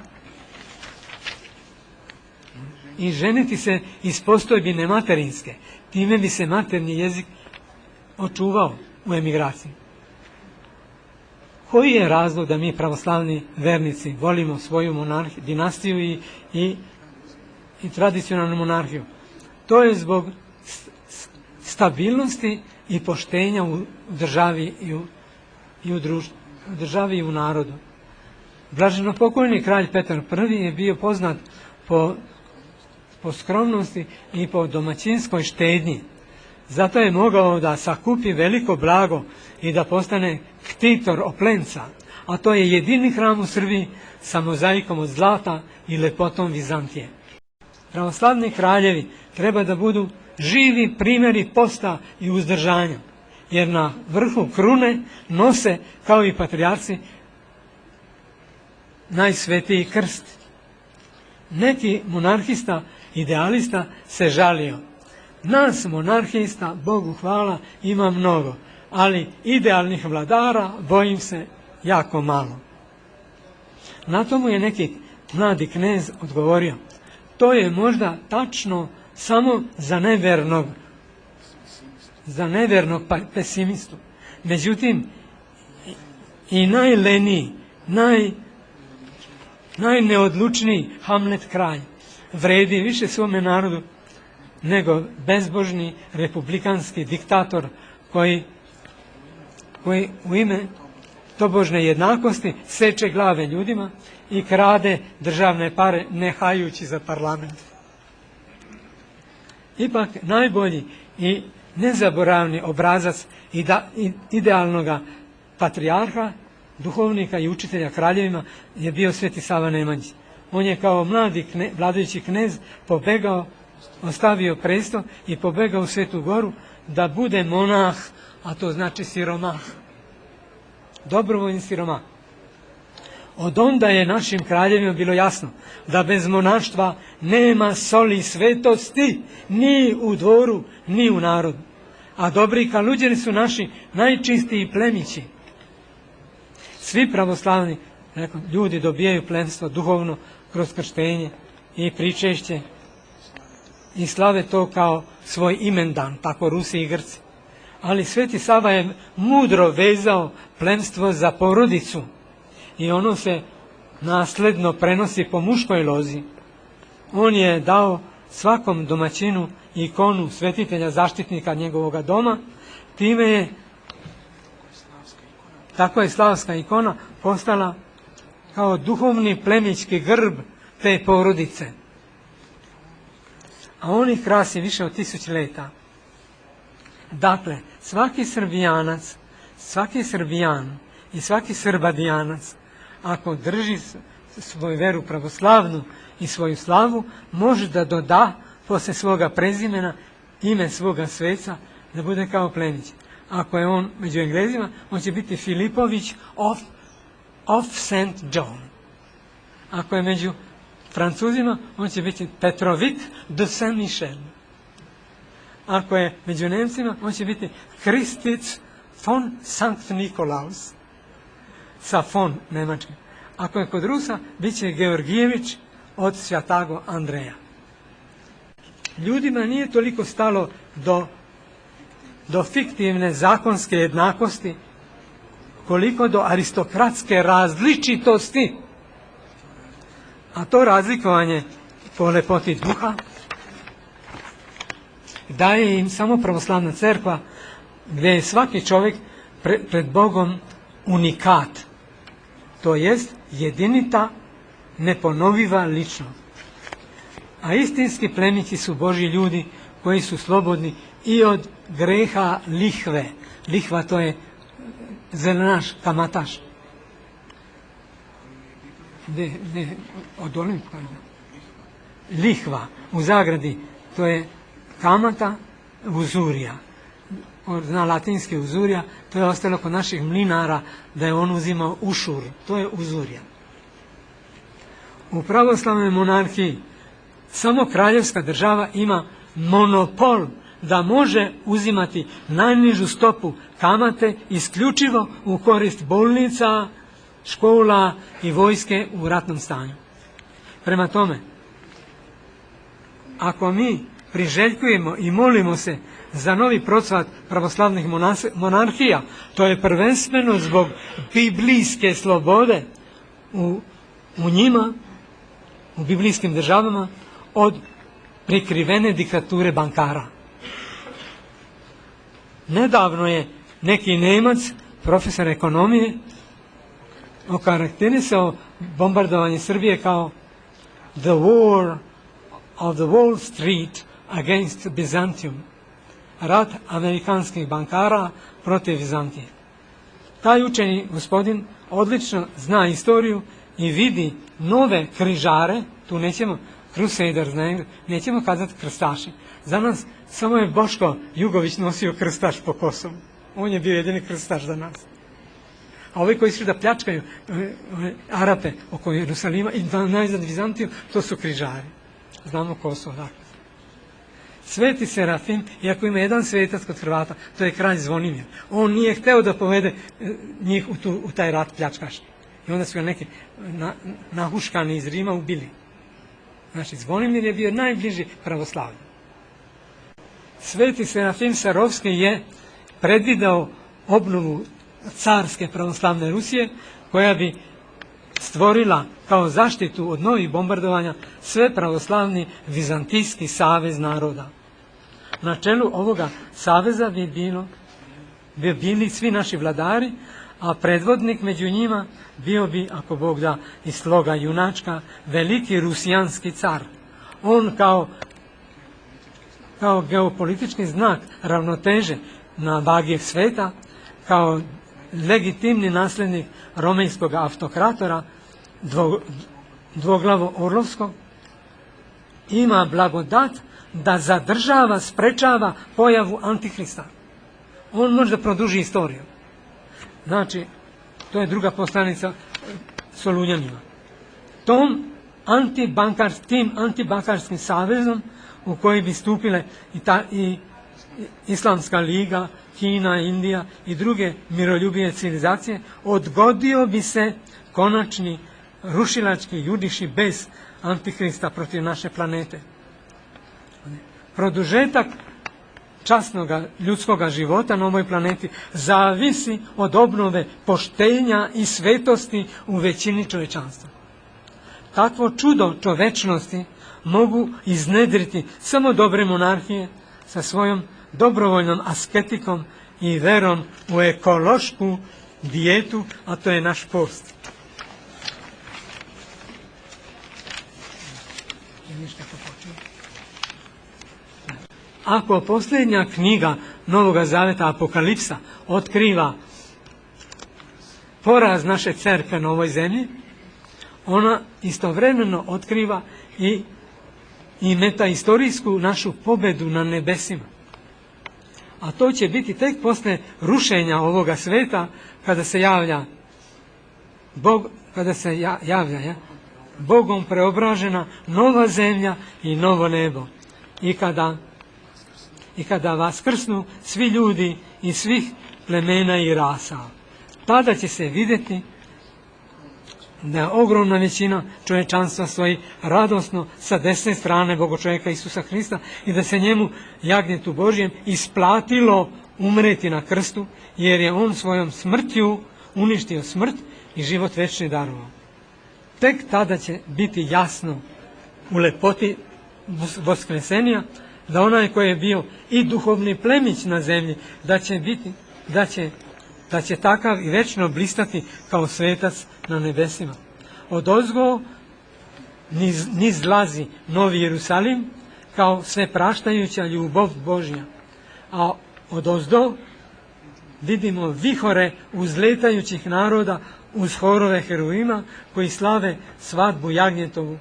i ženiti se iz postojbine materinske. Time bi se materni jezik očuvao u emigraciji. Koji je razlog da mi pravoslavni vernici volimo svoju dinastiju i tradicionalnu monarhiju? To je zbog stabilnosti i poštenja u državi i u društvu, u državi i u narodu. Blaženopokojni kralj Petar I je bio poznat po skromnosti i po domaćinskoj štednji. Zato je mogao da sakupi veliko blago i da postane ktitor Oplenca, a to je jedini hram u Srbiji sa mozaikom od zlata i lepotom Vizantije. Pravoslavni kraljevi treba da budu živi primjeri posta i uzdržanja, jer na vrhu krune nose, kao i patrijarci, najsvetiji krst. Neki monarhista, idealista se žalio. Nas monarhista, Bogu hvala, ima mnogo, ali idealnih vladara bojim se jako malo. Na tomu je neki mladi knez odgovorio: to je možda tačno samo za nevernog pesimistu. Međutim, i najleniji, najneodlučniji Hamlet kralj vredi više svome narodu nego bezbožni republikanski diktator koji u ime tobožne jednakosti seče glave ljudima i krade državne pare ne hajući za parlament. Ipak najbolji i nezaboravni obrazac idealnoga patrijarha, duhovnika i učitelja kraljevima je bio Sveti Sava Nemanjić. On je kao mladi vladajući knez pobegao, ostavio presto i pobegao u Svetu Goru da bude monah, a to znači siromah. Dobrovoljni siromah. Od onda je našim kraljevima bilo jasno da bez monaštva nema soli svetosti ni u dvoru, ni u narodu. A dobri kaluđeri su naši najčistiji plemići. Svi pravoslavni ljudi dobijaju plemstvo duhovno kroz krštenje i pričešće i slave to kao svoj imendan, tako Rusi i Grci. Ali Sveti Sava je mudro vezao plemstvo za porodicu i ono se nasledno prenosi po muškoj lozi. On je dao svakom domaćinu ikonu svetitelja, zaštitnika njegovog doma, time je, tako je slavska ikona postala kao duhovni plemićki grb te porodice. A on ih krasi više od 1000 leta. Dakle, svaki Srbijanac, svaki Srbijan i svaki Srbadijanac, ako drži svoju veru pravoslavnu i svoju slavu, može da doda poslije svoga prezimena ime svoga sveca, da bude kao plemić. Ako je on među Englezima, on će biti Filipović of St. John. Ako je među Francuzima, on će biti Petrovit de Saint-Michel. Ako je među Nemcima, on će biti Kristic von Sankt Nikolaus. Sa von nemačkim. Ako je kod Rusa, bit će Georgijević od Svjatago Andreja. Ljudima nije toliko stalo do fiktivne zakonske jednakosti, koliko do aristokratske različitosti. A to razlikovanje po lepoti duha daje im samo pravoslavna crkva, gdje je svaki čovjek pred Bogom unikat. To jest jedinita, neponoviva ličnost. A istinski plemići su Božji ljudi koji su slobodni i od greha lihve. Lihva to je zelenaš, kamataš. Lihva u zagradi, to je kamata, uzurija. Zna latinski uzurija, to je ostalo kod naših mlinara da je on uzimao ušur, to je uzurija. U pravoslavnoj monarhiji samo kraljevska država ima monopol da može uzimati najnižu stopu kamate isključivo u korist bolnica, škola i vojske u ratnom stanju. Prema tome, ako mi priželjkujemo i molimo se za novi procvat pravoslavnih monarhija, to je prvenstveno zbog biblijske slobode u njima, u biblijskim državama, od prikrivene diktature bankara. Nedavno je neki Nemac, profesor ekonomije, okarakterisao bombardovanje Srbije kao the war of the Wall Street against Byzantium, rat amerikanskih bankara protiv Vizantije. Taj učeni gospodin odlično zna istoriju i vidi nove križare, tu nećemo Crusaders, nećemo kazati krstaši. Za nas samo je Boško Jugović nosio krstaš po Kosovu. On je bio jedini krstaš za nas. A ovi koji su da pljačkaju Arape oko Jerusalima i najzad Vizantiju, to su križari. Znamo ko su odakle. Sveti Serafim, iako ima jedan svetac kod Hrvata, to je kralj Zvonimir. On nije hteo da povede njih u taj rat pljačkaški. I onda su ga neki nahuškani iz Rima ubili. Znači, Zvonimir je bio najbliži pravoslavlju. Sveti Serafim Sarovski je predvidao obnovu carske pravoslavne Rusije, koja bi stvorila kao zaštitu od novih bombardovanja sve pravoslavni vizantijski savez naroda. Na čelu ovoga saveza bi bili svi naši vladari, a predvodnik među njima bio bi, ako Bog da, iz sloga junačka, veliki rusijanski car. On kao geopolitički znak ravnoteže na vagi sveta, kao legitimni nasljednik romejskog autokratora, dvoglavo orlovsko, ima blagodat da zadržava, sprečava pojavu Antihrista. On može da produži istoriju. Znači, to je druga poslanica Solunjanima. Tim antibankarskim savezom u koji bi stupile i Islamska liga, Kina, Indija i druge miroljubije civilizacije, odgodio bi se konačni rušilački judiši bez Antihrista protiv naše planete. Produžetak časnog ljudskog života na ovoj planeti zavisi od obnove poštenja i svetosti u većini čovječanstva. Takvo čudo čovečnosti mogu iznedriti samo dobre monarhije sa svojom dobrovoljnom asketikom i verom u ekološku dijetu, a to je naš post. Ako posljednja knjiga Novoga Zaveta, Apokalipsa, otkriva poraz naše crkve na ovoj zemlji, ona istovremeno otkriva i metahistorijsku našu pobedu na nebesima. A to će biti tek posle rušenja ovoga sveta, kada se javlja Bogom preobražena nova zemlja i novo nebo. I kada vaskrsnu svi ljudi iz svih plemena i rasa. Tada će se vidjeti da ogromna većina čovječanstva stoji radosno sa desne strane Bogočovjeka Isusa Hrista i da se njemu, jagnjetu Božjem, isplatilo umreti na krstu, jer je on svojom smrtju uništio smrt i život večni darovao. Tek tada će biti jasno u lepoti voskresenja da onaj koji je bio i duhovni plemić na zemlji, da će takav i večno blistati kao svetac na nebesima. Odozgo nizlazi Novi Jerusalim kao sve praštajuća ljubav Božja, a odozdo vidimo vihore uzletajućih naroda uz horove heruvima koji slave svadbu jagnjetovu.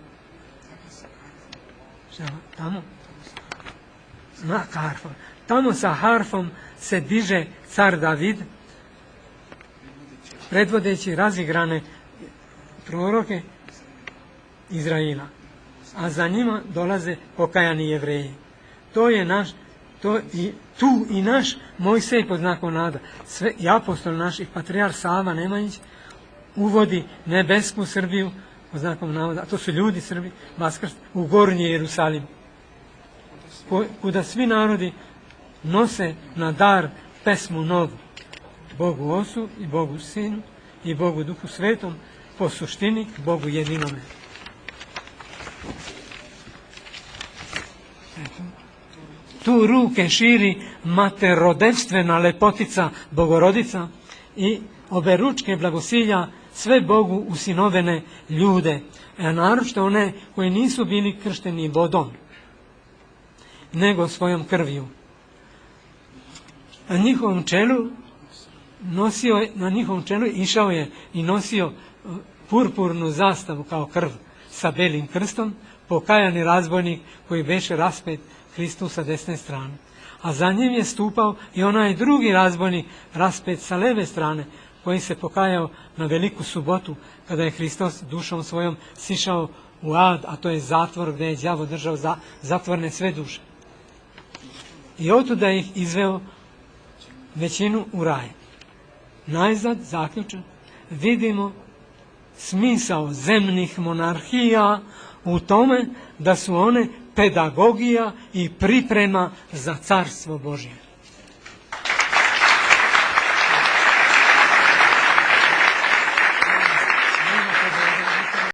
Tamo sa harfom se diže car David, predvodeći razigrane proroke Izraila, a za njima dolaze pokajani Jevreji. Tu i naš Mojsej pod znakom nada, i apostol naš i patrijarh Sava Nemanjić uvodi nebesku Srbiju pod znakom navoda, a to su ljudi Srbi, vaskrst u Gornji Jerusalim, kuda svi narodi nose na dar pesmu novu, Bogu Ocu i Bogu Sinu i Bogu Duhu Svetom, po suštini Bogu jedinome. Tu ruke širi materodevstvena lepotica Bogorodica i oberučke blagosilja sve Bogu usinovene ljude, a naročito one koji nisu bili kršteni vodom, nego svojom krvju. Na njihovom čelu išao je i nosio purpurnu zastavu kao krv sa belim krstom, pokajani razbojnik koji beše raspet Hristu sa desne strane. A za njim je stupao i onaj drugi razbojnik raspet sa leve strane, koji se pokajao na Veliku subotu, kada je Hristos dušom svojom sišao u ad, a to je zatvor gdje je đavo držao zatvorne sve duše. I otuda ih izveo većinu u raj. Najzad, zaključan, vidimo smisao zemnih monarhija u tome da su one pedagogija i priprema za carstvo Božje.